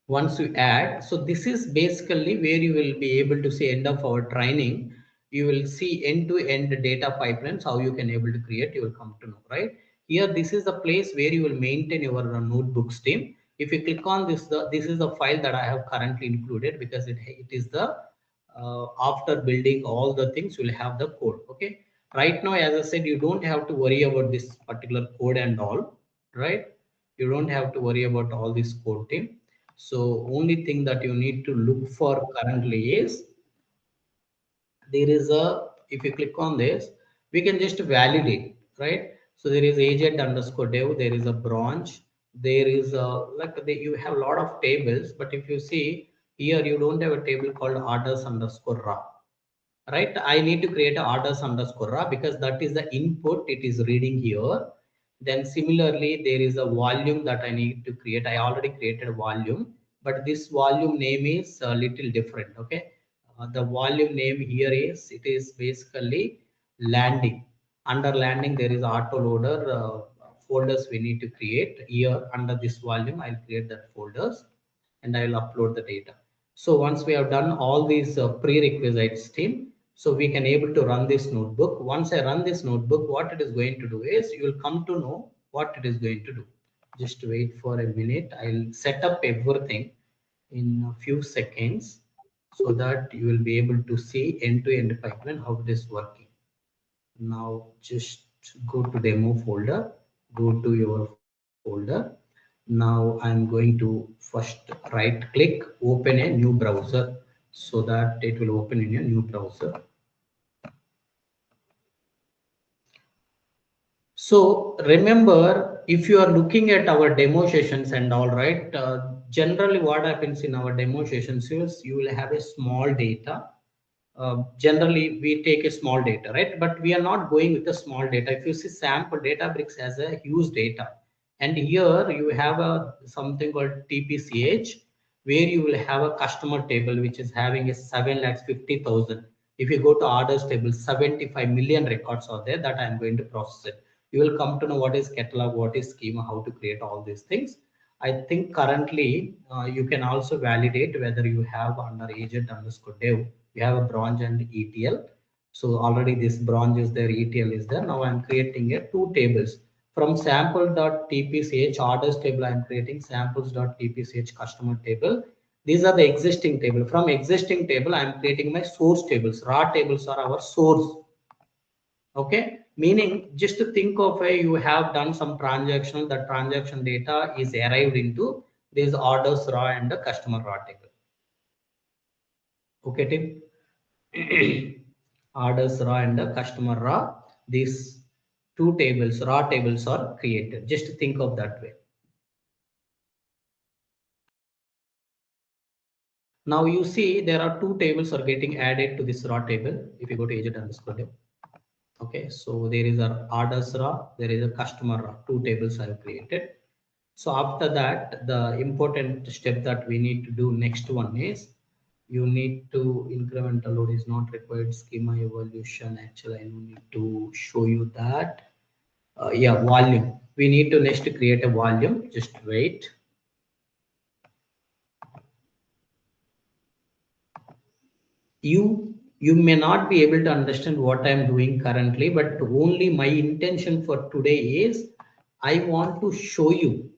Once you add, so this is basically where you will be able to see end of our training. You will see end-to-end data pipelines, how you can able to create, you will come to know, right? Here, this is the place where you will maintain your notebooks team. If you click on this, this is the file that I have currently included, because it is the after building all the things, you will have the code. Okay. Right now, as I said, you don't have to worry about this particular code and all, right? You don't have to worry about all this code team. So only thing that you need to look for currently is there is a, if you click on this, we can just validate, right? So there is agent underscore dev, there is a branch, there is a, like you have a lot of tables, but if you see here, you don't have a table called orders underscore raw, right? I need to create a orders underscore raw because that is the input it is reading here. Then similarly, there is a volume that I need to create. I already created a volume, but this volume name is a little different. Okay. The volume name here is, it is basically landing. Under landing, there is autoloader folders we need to create here. Under this volume, I'll create that folders and I will upload the data. So once we have done all these prerequisites team, so we can able to run this notebook. Once I run this notebook, what it is going to do is, you will come to know what it is going to do. Just wait for a minute. I'll set up everything in a few seconds so that you will be able to see end-to-end pipeline, how it is working. Now just go to demo folder, go to your folder. Now I'm going to first right click, open a new browser so that it will open in a new browser. So remember, if you are looking at our demo sessions and all, right, generally what happens in our demo sessions is you will have a small data. Generally we take a small data, right? But we are not going with the small data. If you see sample, Databricks has a huge data. And here you have a something called TPCH, where you will have a customer table, which is having a 7,50,000. If you go to orders table, 75 million records are there that I'm going to process it. You will come to know what is catalog, what is schema, how to create all these things. I think currently you can also validate whether you have under agent underscore dev, you have a branch and ETL. So already this branch is there, ETL is there. Now I'm creating a two tables from sample.tpch orders table. I'm creating samples.tpch customer table. These are the existing table. From existing table, I am creating my source tables. Raw tables are our source. Okay, meaning just to think of a you have done some transaction. The transaction data is arrived into these orders raw and the customer raw table. Okay, Tim. Orders raw and the customer raw. These two tables, raw tables, are created. Just think of that way. Now you see there are two tables are getting added to this raw table. If you go to agent_dev. Okay, so there is a orders raw, there is a customer raw. Two tables I have created. So after that, the important step that we need to do next one is you need to incremental load is not required, schema evolution. Actually, I need to show you that. Yeah, volume. We need to next create a volume. Just wait. You may not be able to understand what I am doing currently, but only my intention for today is I want to show you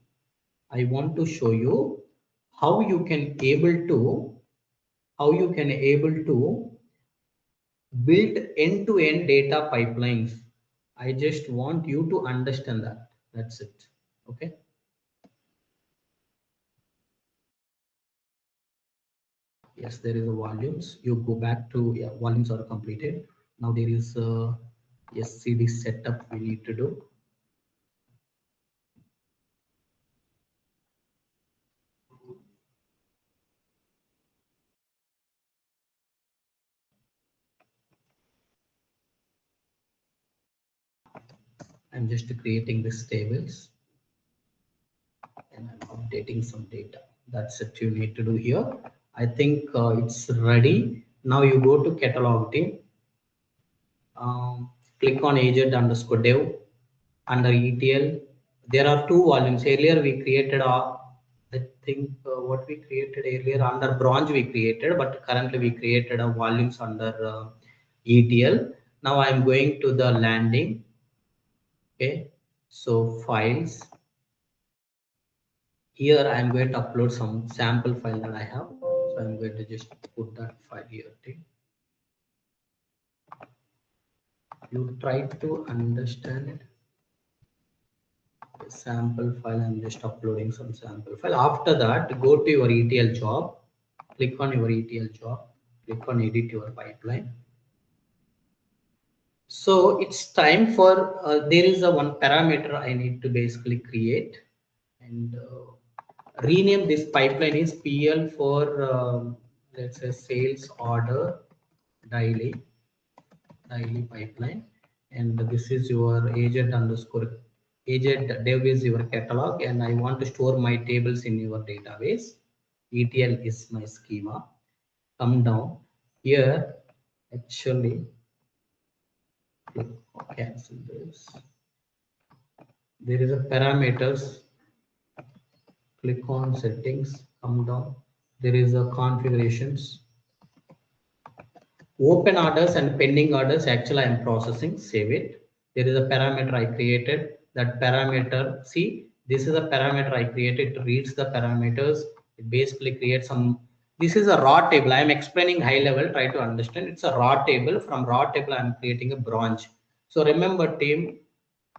how you can able to build end-to-end data pipelines. I just want you to understand that. That's it. Okay. Yes, there is a volumes. You go back to volumes are completed. Now there is a SCD setup we need to do. I'm just creating these tables and I'm updating some data. That's it you need to do here. I think it's ready. Now you go to catalog team. Click on agent_dev under ETL. There are two volumes. Earlier we created I think what we created earlier under bronze we created, but currently we created a volumes under ETL. Now I'm going to the landing. Okay, so files. Here I'm going to upload some sample file that I have. So I'm going to just put that file here. You try to understand it. Sample file. I'm just uploading some sample file. After that, go to your ETL job. Click on your ETL job. Click on edit your pipeline. So it's time for there is a one parameter I need to basically create and rename this pipeline is PL for let's say sales order daily pipeline, and this is your agent_dev is your catalog, and I want to store my tables in your database. ETL is my schema. Come down here. Actually, cancel this. There is a parameters. Click on settings. Come down. There is a configurations. Open orders and pending orders. Actually, I am processing. Save it. There is a parameter I created. That parameter. See, this is a parameter I created to read the parameters. It basically creates some. This is a raw table. I am explaining high level. Try to understand. It's a raw table. From raw table, I am creating a branch. So remember, team,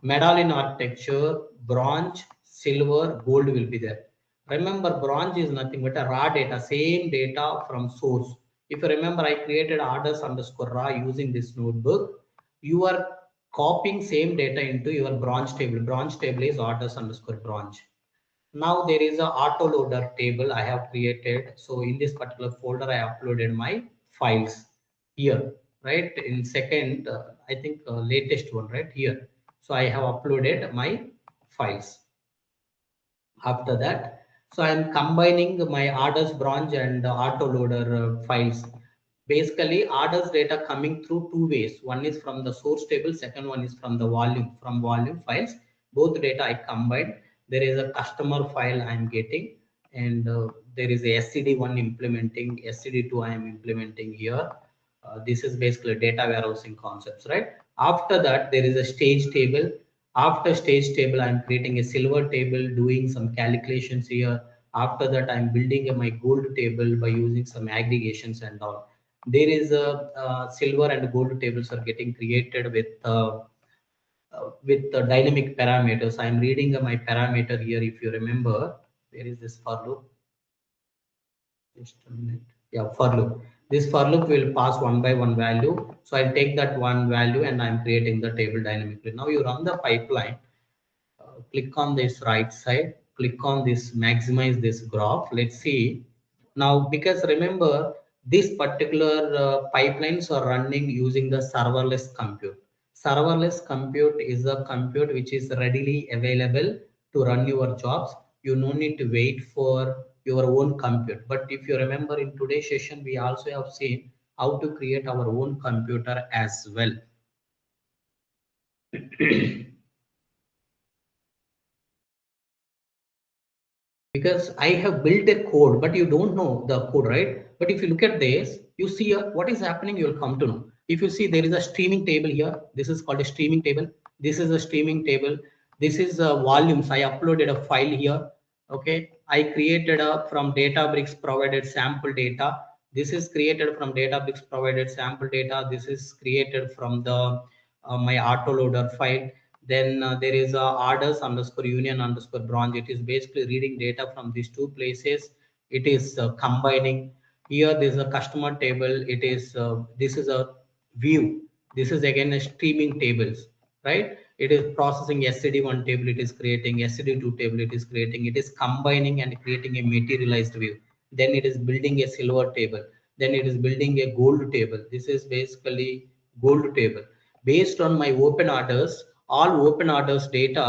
medallion architecture, bronze, silver, gold will be there. Remember, bronze is nothing but a raw data, same data from source. If you remember, I created orders_raw using this notebook. You are copying same data into your bronze table. Bronze table is orders_bronze. Now there is a autoloader table I have created. So in this particular folder, I uploaded my files here, right? In second, I think latest one, right here. So I have uploaded my files. After that, so I am combining my orders branch and autoloader files. Basically, orders data coming through two ways. One is from the source table, second one is from the volume files. Both data I combined. There is a customer file I am getting, and there is a SCD1 implementing, SCD2 I am implementing here. This is basically data warehousing concepts, right? After that, there is a stage table. After stage table, I'm creating a silver table, doing some calculations here. After that, I'm building my gold table by using some aggregations and all. There is a silver and gold tables are getting created with the dynamic parameters. I'm reading my parameter here. If you remember, where is this for loop? Just a minute. Yeah, for loop. This for loop will pass one by one value. So I'll take that one value and I'm creating the table dynamically. Now you run the pipeline. Click on this right side. Click on this, maximize this graph. Let's see. Now, because remember, these particular pipelines are running using the serverless compute. Serverless compute is a compute which is readily available to run your jobs. You no need to wait for your own compute. But if you remember in today's session, we also have seen how to create our own computer as well. Because I have built a code, but you don't know the code, right? But if you look at this, you see what is happening, you will come to know. If you see there is a streaming table here, this is called a streaming table. This is a streaming table. This is volumes. I uploaded a file here. Okay, I created a from Databricks provided sample data. This is created from Databricks provided sample data. This is created from the my autoloader file. Then there is a orders underscore union underscore branch. It is basically reading data from these two places. It is combining. Here there is a customer table. It is this is a view. This is again a streaming tables, right? It is processing SCD1 table. It is creating SCD2 table. It is creating. It is combining and creating a materialized view. Then it is building a silver table. Then it is building a gold table. This is basically gold table. Based on my open orders, all open orders data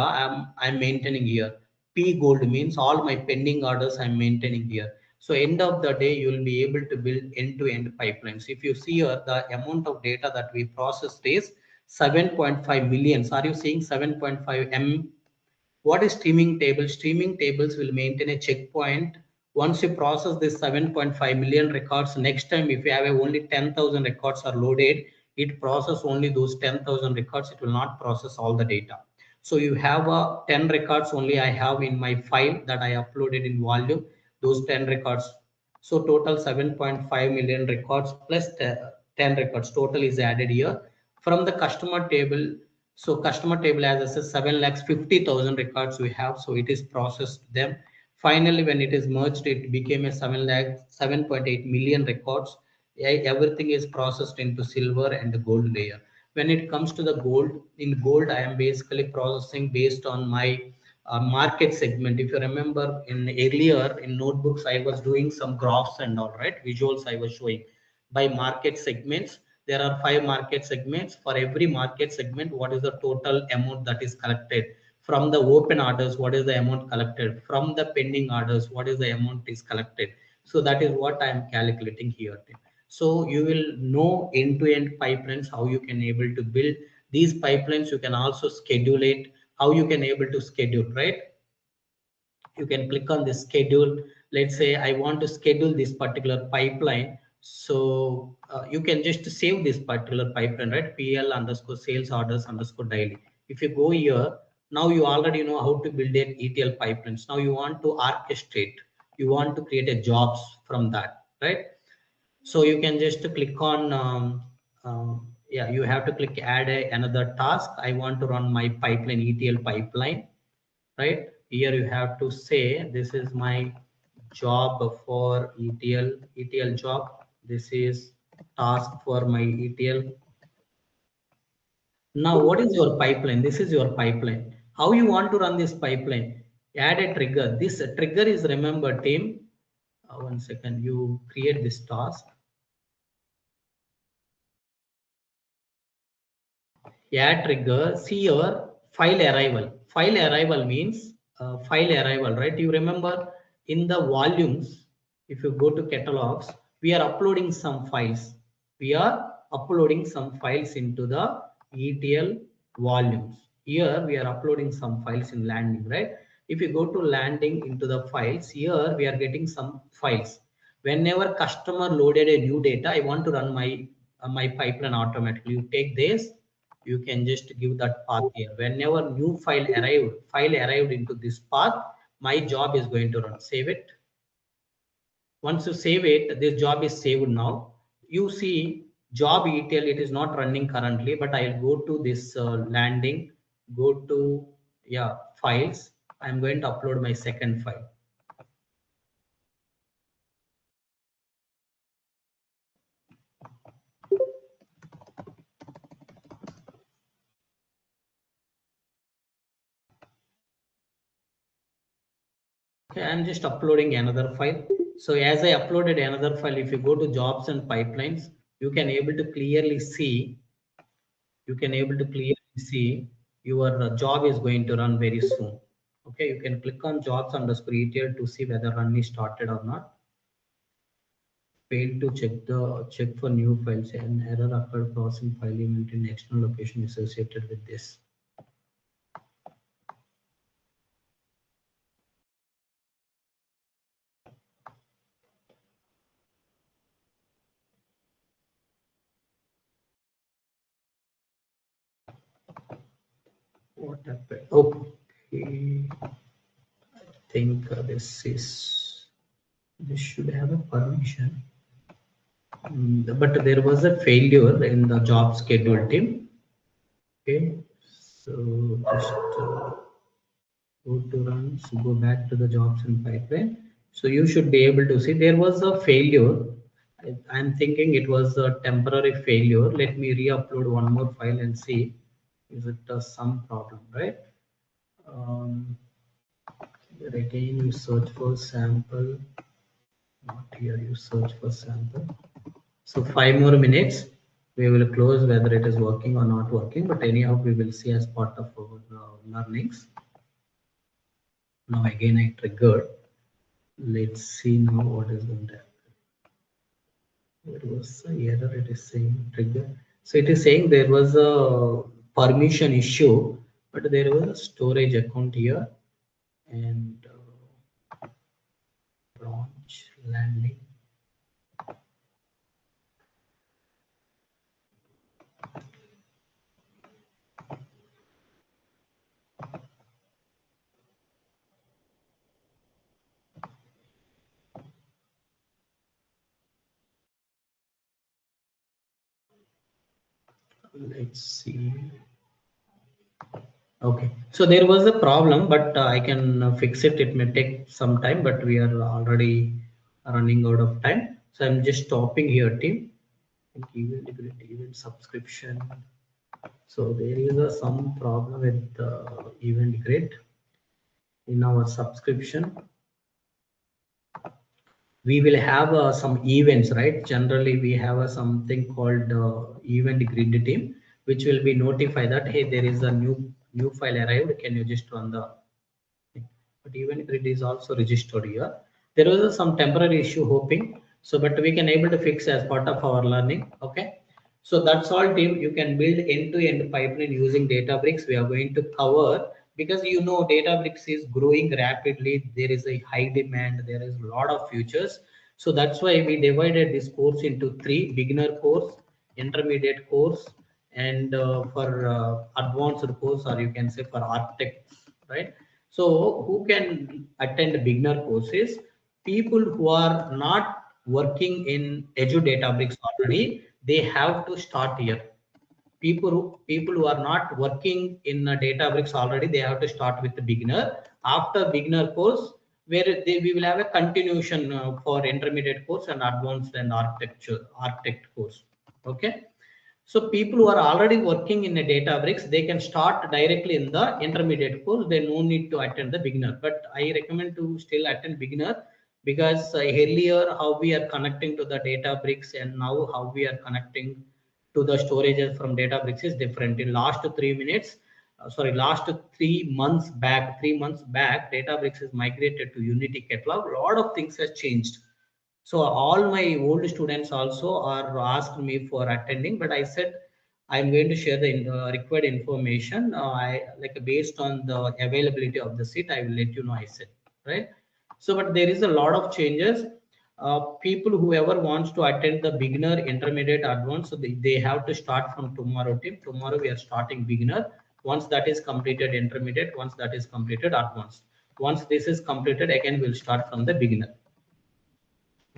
I'm maintaining here. P gold means all my pending orders I'm maintaining here. So end of the day, you will be able to build end-to-end pipelines. If you see here, the amount of data that we processed is 7.5 million. Are you seeing 7.5 M? What is streaming tables? Streaming tables will maintain a checkpoint. Once you process this 7.5 million records, next time if you have only 10,000 records are loaded, it process only those 10,000 records. It will not process all the data. So you have 10 records only I have in my file that I uploaded in volume, those 10 records. So total 7.5 million records plus 10 records total is added here. From the customer table, so customer table as I said 7,50,000 records we have, so it is processed them. Finally, when it is merged, it became a 7.8 million records. Everything is processed into silver and gold layer. When it comes to the gold, in gold I am basically processing based on my market segment. If you remember in earlier in notebooks, I was doing some graphs and all, right, visuals I was showing by market segments. There are 5 market segments. For every market segment, what is the total amount that is collected? From the open orders, what is the amount collected? From the pending orders, what is the amount is collected? So that is what I am calculating here. So you will know end-to-end pipelines, how you can able to build these pipelines. You can also schedule it, how you can able to schedule, right? You can click on the schedule. Let's say I want to schedule this particular pipeline. So you can just save this particular pipeline, right? PL underscore sales orders underscore daily. If you go here, now you already know how to build an ETL pipelines. Now you want to orchestrate, you want to create a jobs from that, right? So you can just click on yeah, you have to click add another task. I want to run my pipeline, ETL pipeline, right? Here you have to say this is my job for ETL job. This is task for my ETL. Now what is your pipeline? This is your pipeline. How you want to run this pipeline? Add a trigger. This trigger is, remember team, one second, you create this task. Add trigger. See your file arrival. File arrival means file arrival, right? You remember in the volumes, if you go to catalogs, we are uploading some files. We are uploading some files into the ETL volumes. Here we are uploading some files in landing, right? If you go to landing into the files, here we are getting some files. Whenever customer loaded a new data, I want to run my pipeline automatically. You take this, you can just give that path here. Whenever new file arrived into this path, my job is going to run. Save it. Once you save it, this job is saved now. You see job ETL, it is not running currently, but I'll go to this landing, go to files. I'm going to upload my second file. Okay, I'm just uploading another file. So as I uploaded another file, if you go to jobs and pipelines, you can able to clearly see. Your job is going to run very soon. Okay, you can click on jobs underscore ETL to see whether run is started or not. Failed to check for new files. An error occurred processing file event in external location associated with this. What happened? Okay, I think this should have a permission. But there was a failure in the job schedule team. Okay, so just go to runs, go back to the jobs and pipeline. So you should be able to see there was a failure. I'm thinking it was a temporary failure. Let me re-upload one more file and see if it does some problem, right? Here again you search for sample. Not here, you search for sample. So 5 more minutes. We will close whether it is working or not working, but anyhow we will see as part of our learnings. Now again I triggered. Let's see now what is going to happen. There was an error, it is saying trigger. So it is saying there was a permission issue, but there was a storage account here and branch landing. Let's see. Okay, so there was a problem, but I can fix it. It may take some time, but we are already running out of time. So I'm just stopping here, team. Event subscription. So there is some problem with the event grid in our subscription. We will have some events, right? Generally, we have something called event grid team, which will be notify that hey, there is a new file arrived. Can you just run the thing? But event grid is also registered here. There was some temporary issue, hoping so, but we can able to fix as part of our learning. Okay, so that's all, team. You can build end-to-end pipeline using Databricks. We are going to cover because you know Databricks is growing rapidly. There is a high demand. There is a lot of futures. So that's why we divided this course into 3: beginner course, intermediate course, and for advanced course, or you can say for architects, right? So who can attend beginner courses? People who are not working in Databricks already, they have to start here. People who are not working in Databricks already, they have to start with the beginner. After beginner course, where we will have a continuation for intermediate course and advanced and architect course. Okay. So people who are already working in a Databricks, they can start directly in the intermediate course. They no need to attend the beginner, but I recommend to still attend beginner because earlier how we are connecting to the Databricks and now how we are connecting to the storages from Databricks is different. In last 3 minutes, last 3 months back, Databricks is migrated to Unity Catalog. A lot of things has changed. So all my old students also are asked me for attending, but I said I'm going to share the required information. I like based on the availability of the seat, I will let you know. I said, right? So, but there is a lot of changes. People whoever wants to attend the beginner, intermediate, advanced, so they have to start from tomorrow. Team, tomorrow we are starting beginner. Once that is completed, intermediate. Once that is completed, advanced. Once this is completed, again we'll start from the beginner.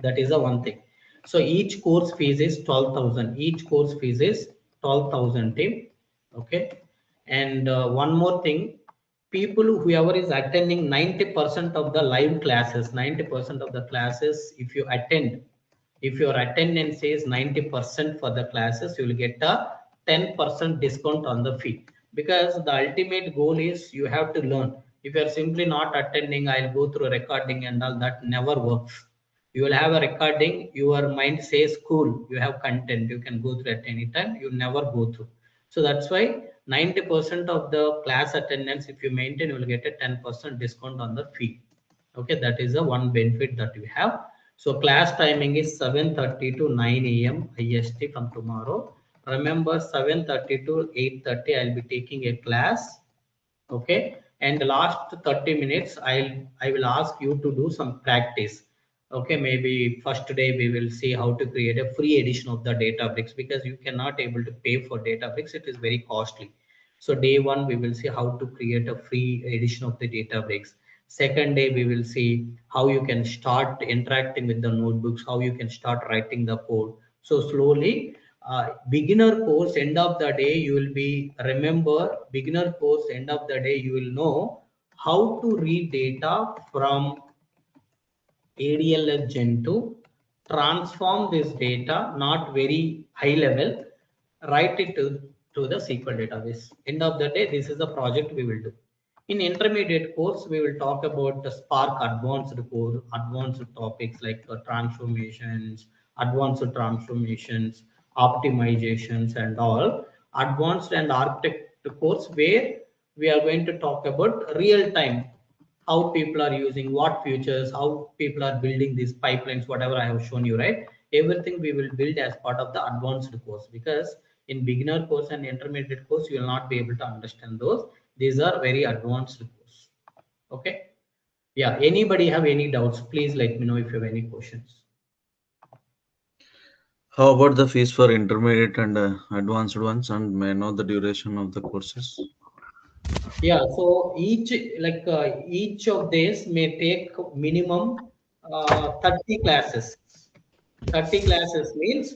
That is the one thing. So each course fees is 12,000. Each course fees is 12,000 team. Okay. And one more thing, people whoever is attending 90% of the live classes, 90% of the classes, if your attendance is 90% for the classes, you will get a 10% discount on the fee, because the ultimate goal is you have to learn. If you are simply not attending, I'll go through recording and all, that never works. You will have a recording, your mind says cool, you have content, you can go through at any time, you never go through. So that's why 90% of the class attendance, if you maintain, you will get a 10% discount on the fee. Okay, that is the one benefit that we have. So class timing is 7:30 to 9 a.m. IST from tomorrow. Remember, 7:30 to 8:30 I'll be taking a class. Okay, and the last 30 minutes I will ask you to do some practice. Okay, maybe first day we will see how to create a free edition of the Databricks, because you cannot able to pay for Databricks, it is very costly. So day one we will see how to create a free edition of the Databricks. Second day we will see how you can start interacting with the notebooks, how you can start writing the code. So slowly, beginner course, end of the day you will be, remember, beginner course end of the day you will know how to read data from ADLS Gen 2, transform this data, not very high level, write it to the SQL database. End of the day, this is the project we will do. In intermediate course, we will talk about the Spark advanced core, advanced topics like transformations, optimizations, and all. Advanced and architect course, where we are going to talk about real time, how people are using what features, how people are building these pipelines, whatever I have shown you, right? Everything we will build as part of the advanced course, because in beginner course and intermediate course, you will not be able to understand those. These are very advanced course. Okay. Yeah. Anybody have any doubts? Please let me know if you have any questions. How about the fees for intermediate and advanced ones, and may I know the duration of the courses? Yeah, so each of these may take minimum 30 classes. 30 classes means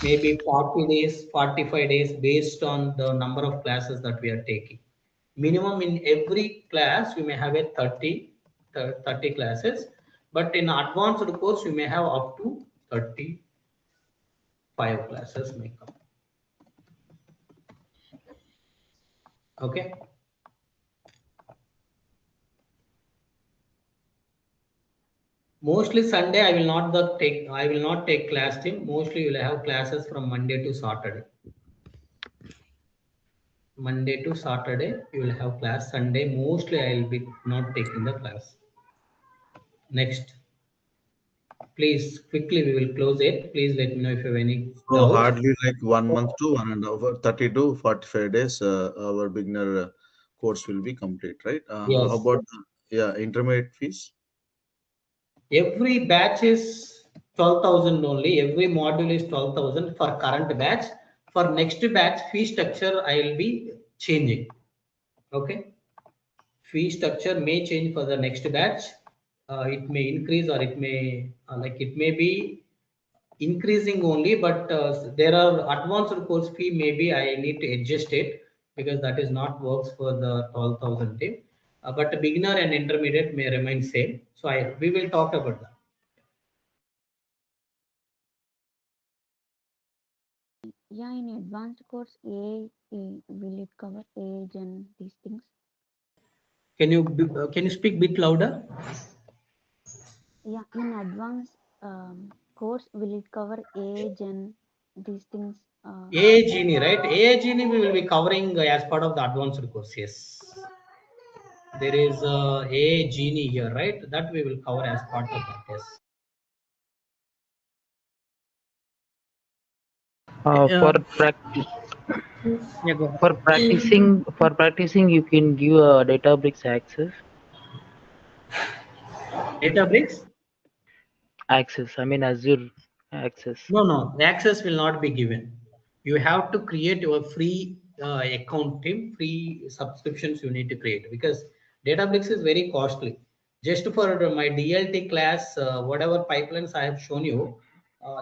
maybe 40 days, 45 days, based on the number of classes that we are taking. Minimum in every class you may have a 30 classes, but in advanced course you may have up to 35 classes may come. Okay. Mostly Sunday I will not take class team. Mostly you will have classes from Monday to Saturday. Monday to Saturday you will have class. Sunday mostly I will be not taking the class. Next. Please quickly we will close it. Please let me know if you have any So doubts. hardly like 1 month to 1.5, 30 to 45 days, our beginner course will be complete, right? Yes. How about intermediate fees? Every batch is 12,000 only. Every module is 12,000 for current batch. For next batch, fee structure I will be changing. Okay. Fee structure may change for the next batch. It may increase, or it may it may be increasing only, but there are advanced course fee, maybe I need to adjust it, because that is not works for the 12,000 team. But beginner and intermediate may remain same. So we will talk about that. Yeah, in advanced course, will it cover age and these things? Can you speak bit louder? Yeah, in advanced course, will it cover age and these things? AAGNE, right? AAGNE we will be covering as part of the advanced course. Yes. There is AAGNE here, right? That we will cover as part of that. Yes. For practice, Yeah, go ahead. for practicing, you can give a Databricks access. Databricks? Access. I mean Azure access. No, the access will not be given. You have to create your free account team, free subscriptions you need to create, because Databricks is very costly. Just for my DLT class, whatever pipelines I have shown you,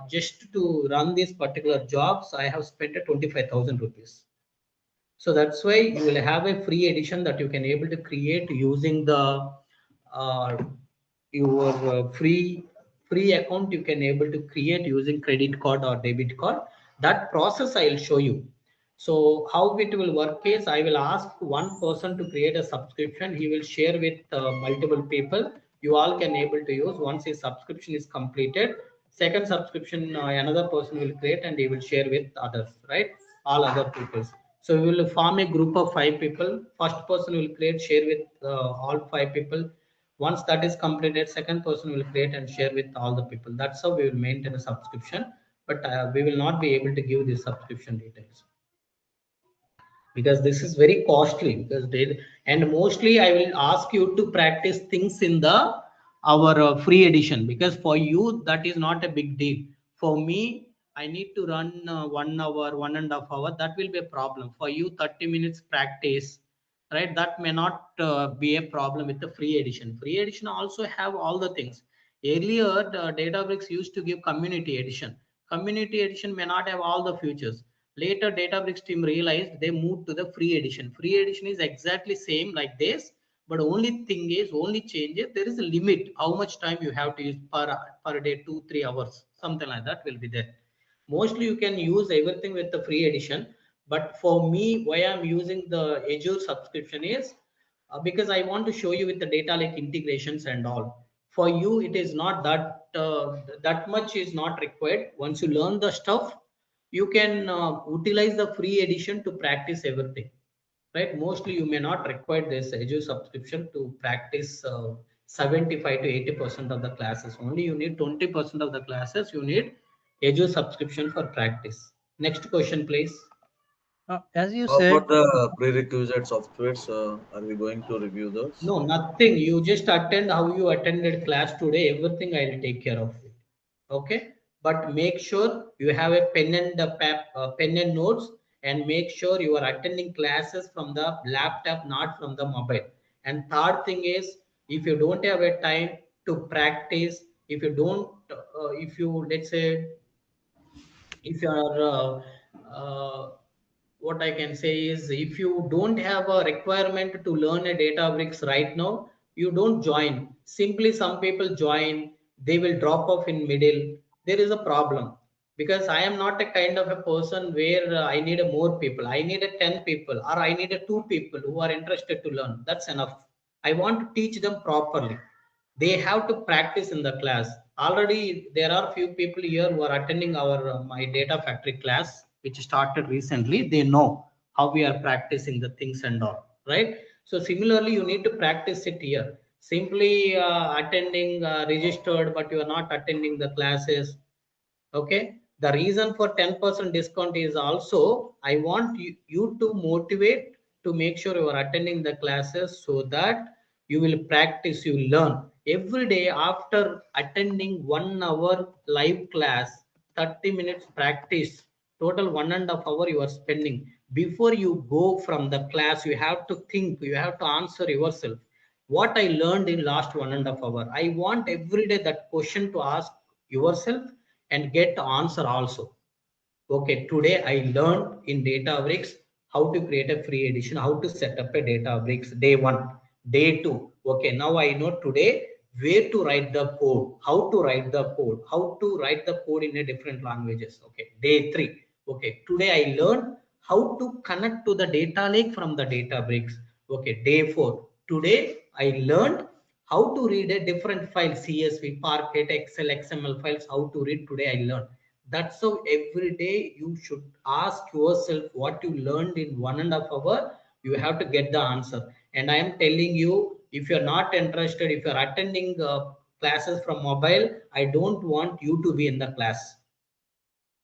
just to run these particular jobs, I have spent 25,000 rupees. So that's why you will have a free edition that you can able to create using the uh, your free account. You can able to create using credit card or debit card. That process I will show you. So how it will work is I will ask one person to create a subscription. He will share with multiple people. You all can able to use. Once his subscription is completed, second subscription another person will create and he will share with others, right? All other people. So we will form a group of 5 people. First person will create, share with all 5 people. Once that is completed, second person will create and share with all the people. That's how we will maintain a subscription, but we will not be able to give the subscription details because this is very costly. Because they, and mostly I will ask you to practice things in the our free edition, because for you that is not a big deal. For me, I need to run 1 hour, 1.5 hour, that will be a problem. For you 30 minutes practice, right? That may not be a problem with the free edition. Free edition also have all the things. Earlier the Databricks used to give community edition. Community edition may not have all the features. Later Databricks team realized, they moved to the free edition. Free edition is exactly same like this, but only thing is, only change is there is a limit how much time you have to use per day, 2-3 hours, something like that will be there. Mostly you can use everything with the free edition, but for me, why I'm using the Azure subscription is because I want to show you with the data lake integrations and all. For you it is not that that much is not required. Once you learn the stuff, you can utilize the free edition to practice everything, right? Mostly you may not require this Azure subscription to practice 75 to 80% of the classes. Only you need 20% of the classes you need Azure subscription for practice. Next question please. As you How said, about the prerequisite softwares? Are we going to review those? No, nothing. You just attend how you attended class today. Everything I will take care of it. Okay. But make sure you have a pen and pen and notes, and make sure you are attending classes from the laptop, not from the mobile. And third thing is, if you don't have a time to practice, if you don't, if you, let's say, if you are what I can say is, if you don't have a requirement to learn a Databricks right now, you don't join. Simply some people join, they will drop off in middle. There is a problem, because I am not a kind of a person where I need a more people. I need a 10 people, or I need a 2 people who are interested to learn. That's enough. I want to teach them properly. They have to practice in the class. Already there are few people here who are attending our my data factory class, which started recently. They know how we are practicing the things and all, right? So similarly you need to practice it here. Simply attending registered, but you are not attending the classes. Okay, the reason for 10% discount is also, I want you to motivate to make sure you are attending the classes, so that you will practice, you learn every day. After attending 1 hour live class, 30 minutes practice, total 1.5 hour you are spending. Before you go from the class, you have to think, you have to answer yourself, what I learned in last 1.5 hour. I want every day that question to ask yourself and get the answer also. Okay, today I learned in Databricks how to create a free edition, how to set up a Databricks day 1, day 2. Okay, now I know today where to write the code, how to write the code, how to write the code in a different languages. Okay, day 3. Okay, today I learned how to connect to the data lake from the Databricks. Okay, day 4. Today I learned how to read a different file, CSV, Parquet, Excel, XML files, how to read. Today I learned. That's how every day you should ask yourself what you learned in 1.5 hour. You have to get the answer. And I am telling you, if you're not interested, if you're attending classes from mobile, I don't want you to be in the class.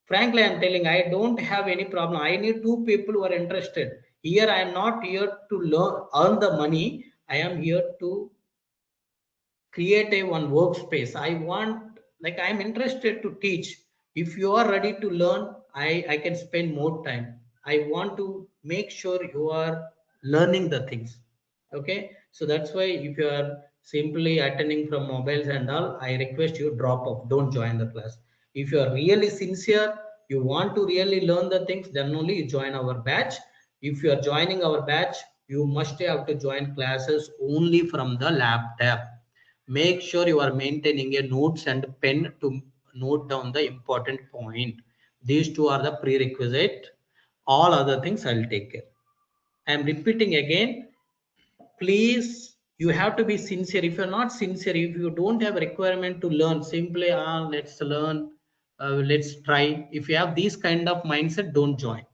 Frankly, I'm telling, I don't have any problem. I need 2 people who are interested. Here I am not here to learn, earn the money. I am here to create a one workspace. I want, like, I'm interested to teach. If you are ready to learn, I can spend more time. I want to make sure you are learning the things. Okay, So that's why if you are simply attending from mobiles and all, I request you drop off, don't join the class. If you are really sincere, you want to really learn the things, then only you join our batch. If you are joining our batch, you must have to join classes only from the lab tab. Make sure you are maintaining a notes and pen to note down the important point. These two are the prerequisite. All other things I'll take care. I am repeating again, please, you have to be sincere. If you're not sincere, if you don't have a requirement to learn, simply let's learn, let's try. If you have this kind of mindset, don't join.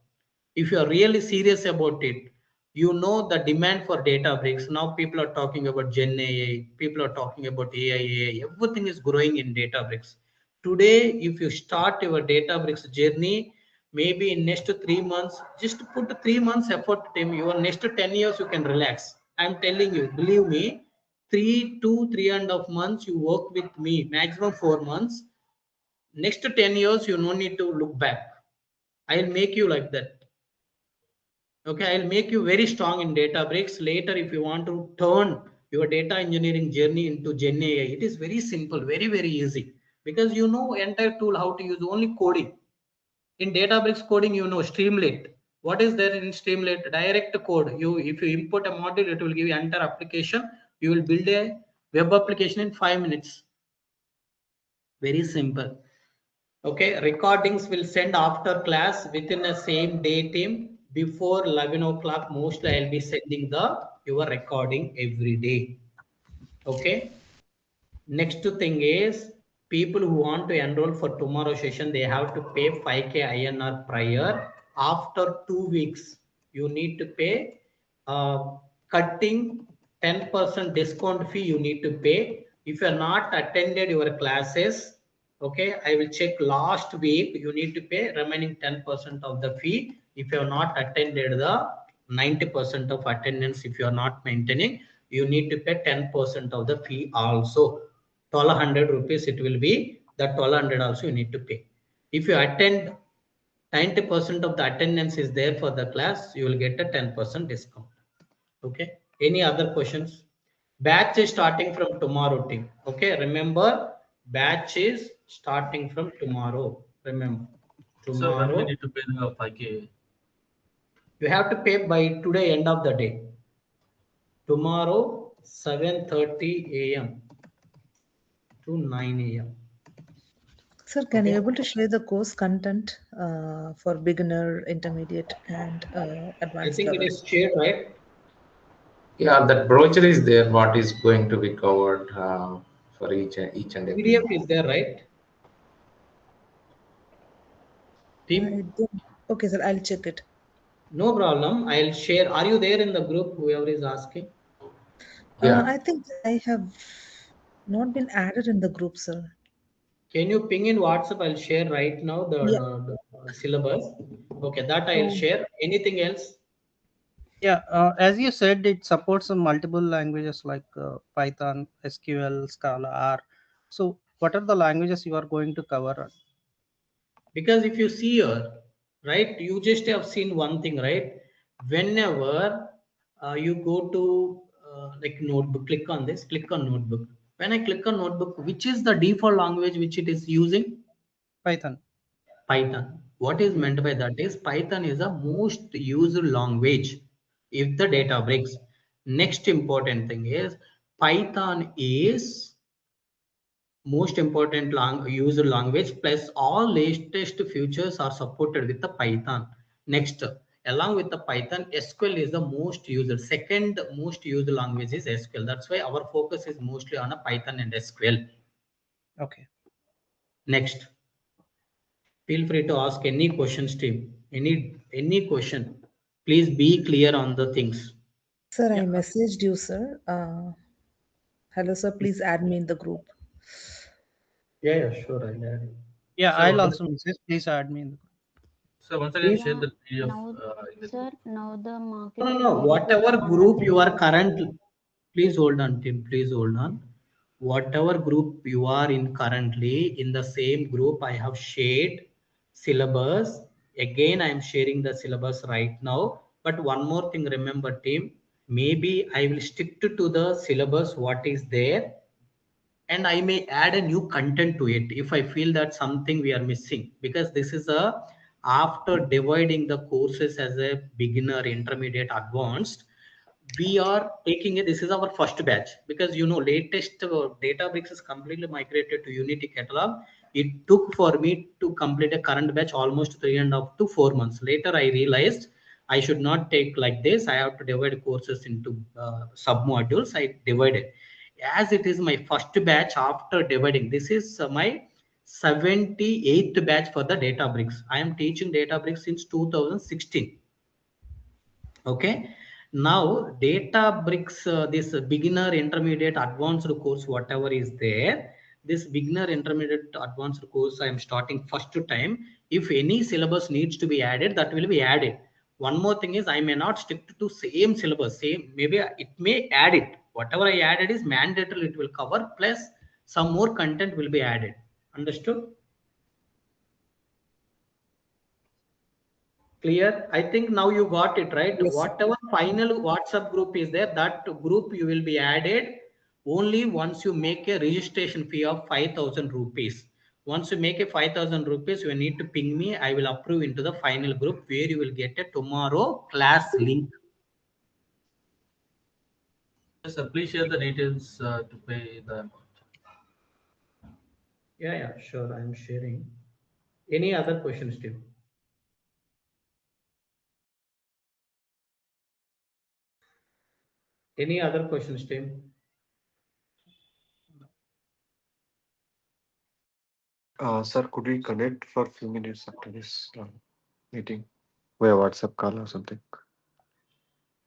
If you are really serious about it, you know the demand for Databricks. Now people are talking about Gen AI, people are talking about AI, everything is growing in Databricks. Today, if you start your Databricks journey, maybe in next 3 months, just put 3 months effort, Tim. Your next 10 years, you can relax. I'm telling you, believe me, 3 to 3.5 months, you work with me, maximum 4 months. Next 10 years, you no need to look back. I'll make you like that. Okay, I'll make you very strong in Databricks. Later, if you want to turn your data engineering journey into Gen AI, it is very simple, very, very easy. Because you know entire tool how to use, only coding. In Databricks coding, you know Streamlit. What is there in Streamlit? Direct code. If you import a module, it will give you entire application. You will build a web application in 5 minutes. Very simple. Okay, recordings will send after class within the same day, team. Before 11 o'clock, mostly I'll be sending your recording every day. Okay. Next thing is, people who want to enroll for tomorrow session, they have to pay 5K INR prior. After 2 weeks, you need to pay cutting 10% discount fee you need to pay. If you are not attended your classes, okay, I will check last week, you need to pay remaining 10% of the fee. If you have not attended the 90% of attendance, if you are not maintaining, you need to pay 10% of the fee also. 1200 rupees it will be, that 1200 also you need to pay. If you attend 90% of the attendance is there for the class, you will get a 10% discount. Okay, any other questions? Batch is starting from tomorrow, team. Okay, remember, batch is starting from tomorrow. Remember, So when we tomorrow need to pay the 5K? you have to pay by today end of the day. Tomorrow 7:30 a.m. to 9 a.m. Sir, can you Okay. able to share the course content for beginner, intermediate, and I advanced think it level? is shared, right? Yeah, that brochure is there. What is going to be covered for each and every PDF module. is there, right? I Team? don't. Okay, sir, I'll check it. No problem. I'll share. Are you there in the group? Whoever is asking. Yeah. I think I have not been added in the group, sir. Can you ping in WhatsApp? I'll share right now Yeah. the syllabus. Okay, that I'll Oh, share. Anything else? Yeah, as you said, it supports some multiple languages like Python, SQL, Scala, R. So, what are the languages you are going to cover? Because if you see here, right, you just have seen one thing, right? Whenever you go to like notebook, click on this, click on notebook. When I click on notebook, which is the default language which it is using? Python. Python. What is meant by that is Python is the most used language if the Databricks. Next important thing is Python is most important user language, plus all latest features are supported with the Python. Next, along with the Python, SQL is the most used. Second most used language is SQL. That's why our focus is mostly on a Python and SQL. Okay. Next, feel free to ask any questions, team. Any question. Please be clear on the things. sir, I Yeah. messaged you, sir. Hello, sir. Please add me in the group. Yeah, sure. I'll add you. Yeah, So I'll once also message. Please add me in the group. so once again Please. share Yeah, the PDF now, in the sir, group. now the No, marketing no, no. code is Whatever group you are Databricks. currently, please hold on, Tim. Please hold on. Whatever group you are in currently, in the same group, I have shared syllabus. Again, I am sharing the syllabus right now. But one more thing, remember, team. maybe I will stick to the syllabus what is there, and I may add a new content to it if I feel that something we are missing, because this is a after dividing the courses as a beginner, intermediate, advanced, we are taking it. This is our first batch, because latest Databricks is completely migrated to Unity catalog. It took for me to complete a current batch almost 3.5 to 4 months. Later I realized I should not take like this. I have to divide courses into sub modules. I divided, as it is my first batch after dividing. This is my 78th batch for the Databricks. I am teaching Databricks since 2016. Okay, now Databricks, this beginner, intermediate, advanced course, whatever is there, this beginner, intermediate, advanced course I am starting first time. If any syllabus needs to be added, that will be added. One more thing is, I may not stick to same syllabus, same, maybe it may add it. Whatever I added is mandatory, it will cover, plus some more content will be added. Understood? Clear? I think now you got it, right? Yes. Whatever final WhatsApp group is there, that group you will be added only once you make a registration fee of 5,000 rupees. Once you make a 5,000 rupees, you need to ping me. I will approve into the final group where you will get a tomorrow class link. Yes, sir. Please share the details to pay the amount. Yeah, sure. I'm sharing. Any other questions, Steve? Any other questions, Steve? Sir, could we connect for a few minutes after this meeting via WhatsApp call or something?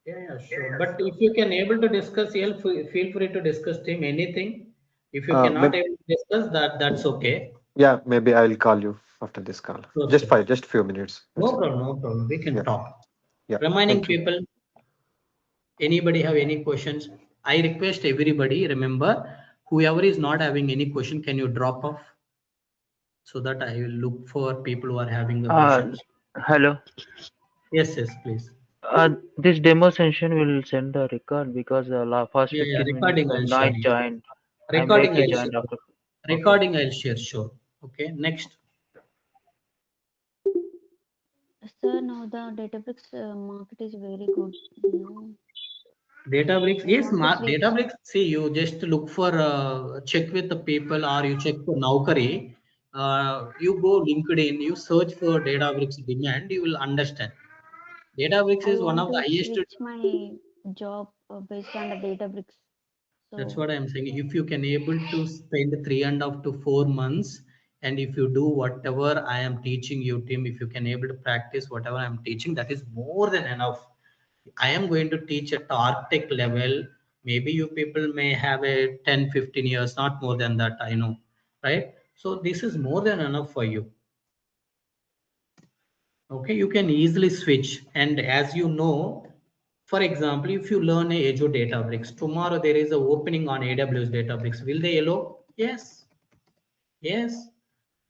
Yeah, sure. But if you can able to discuss, feel free to discuss, Tim, anything. If you cannot Maybe, able to discuss that, that's okay. yeah, maybe I'll call you after this call. Sure, Just sure. just few minutes. No That's it. problem, no problem. We can Yeah, talk. yeah. Remaining Thank you. people, anybody have any questions? I request everybody, remember, whoever is not having any question, can you drop off so that I will look for people who are having the questions? Hello. Yes, please. This demo session will send the record because the first Yeah, 15 minutes recording I'll I'm share not you. joined. I'm Recording lately I'll joined share. after. Okay. Recording I'll share, sure. Okay, next. Sir, now the Databricks market is very good. Databricks, I yes, want to switch. Databricks. See, you just look for check with the people, or you check for Naukri. You go LinkedIn, you search for Databricks demand, you will understand. Databricks I is one want of the to highest. switch my job based on the Databricks. That's So what I'm saying. If you can able to spend 3.5 to 4 months, and if you do whatever I am teaching you, Tim, if you can able to practice whatever I'm teaching, that is more than enough. I am going to teach at architect level. Maybe you people may have a 10-15 years, not more than that, I know, right? So this is more than enough for you. Okay, you can easily switch. And as you know, for example, if you learn a Azure Databricks, tomorrow there is an opening on AWS Databricks. Will they allow? Yes. Yes.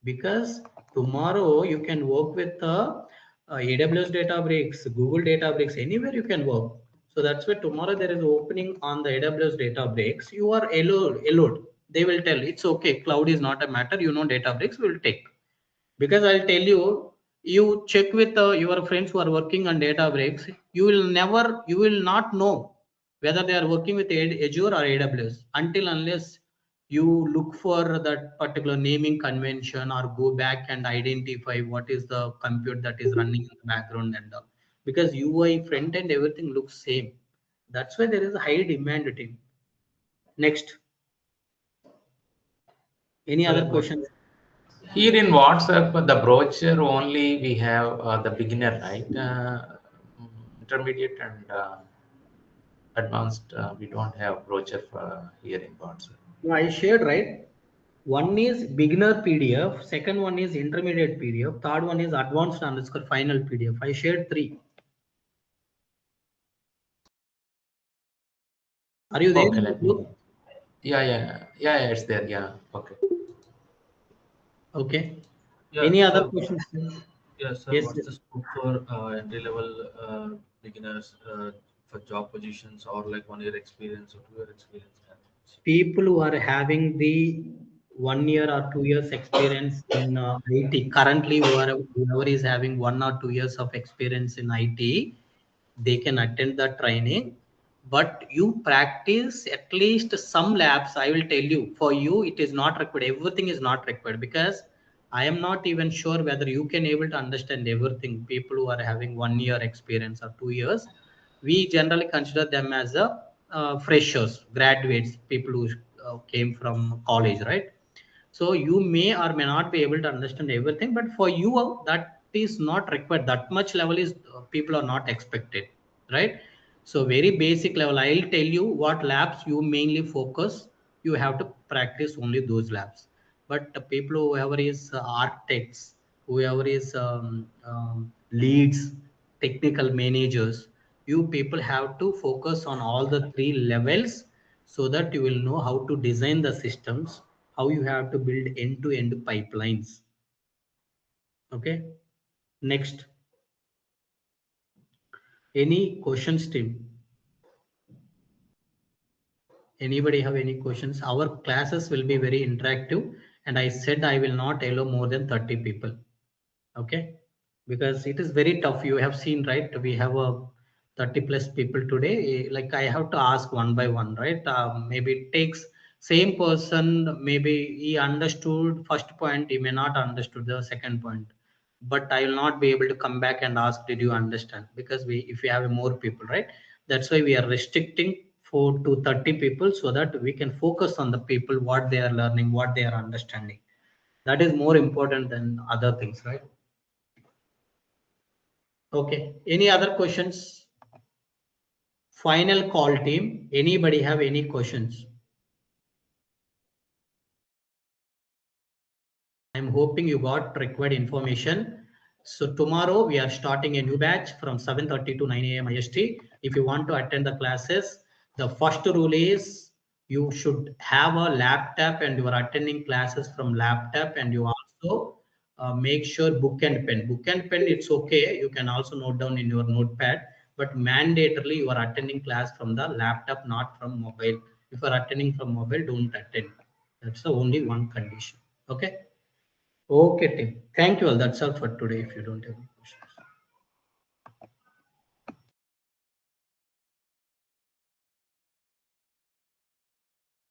Because tomorrow you can work with AWS Databricks, Google Databricks, anywhere you can work. So that's why tomorrow there is opening on the AWS Databricks. You are allowed. They will tell it's okay. Cloud is not a matter. Databricks will take. Because I'll tell you, you check with your friends who are working on Databricks. You will not know whether they are working with Azure or AWS until unless you look for that particular naming convention or go back and identify what is the compute that is running in the background and all. Because UI, front end, everything looks same. That's why there is a high demand team. Next. Any other questions? Here in WhatsApp, the brochure only we have the beginner, right? Intermediate and advanced, we don't have brochure for here in WhatsApp. No, I shared, right? One is beginner PDF, second one is intermediate PDF, third one is advanced underscore final PDF. I shared 3. Are you there Okay, in the let me. group? Yeah, it's there. Yeah, okay. Okay. Yeah, Any other sir. questions? Yeah, sir. Yes, What's the scope for entry level beginners for job positions or like 1 year experience or 2 year experience candidates? People who are having the 1 year or 2 years experience in IT currently, whoever is having 1 or 2 years of experience in IT, they can attend the training, but you practice at least some labs. I will tell you, for you it is not required, everything is not required, because I am not even sure whether you can able to understand everything. People who are having 1 year experience or 2 years, we generally consider them as a freshers, graduates, people who came from college, right? So you may or may not be able to understand everything, but for you that is not required. That much level is people are not expected, right? So very basic level, I'll tell you what labs you mainly focus. You have to practice only those labs. But the people, whoever is architects, whoever is leads, technical managers, you people have to focus on all the three levels, so that you will know how to design the systems, how you have to build end-to-end pipelines. Okay, next. Any questions, team? Anybody have any questions? Our classes will be very interactive, and I said I will not allow more than 30 people. Okay, because it is very tough. You have seen, right? We have a 30 plus people today. Like I have to ask one by one, right? Maybe it takes same person, maybe he understood first point, he may not understood the second point, but I will not be able to come back and ask, did you understand? Because if we have more people, right? That's why we are restricting 4 to 30 people, so that we can focus on the people, what they are learning, what they are understanding. That is more important than other things, right? Okay, any other questions? Final call, team. Anybody have any questions? I'm hoping you got required information. So tomorrow we are starting a new batch from 7:30 to 9 a.m. IST. If you want to attend the classes, the first rule is you should have a laptop and you are attending classes from laptop, and you also make sure book and pen. Book and pen, it's okay. You can also note down in your notepad, but mandatorily you are attending class from the laptop, not from mobile. If you are attending from mobile, don't attend. That's the only one condition. Okay. Okay, team. Thank you all. That's all for today. If you don't have any questions.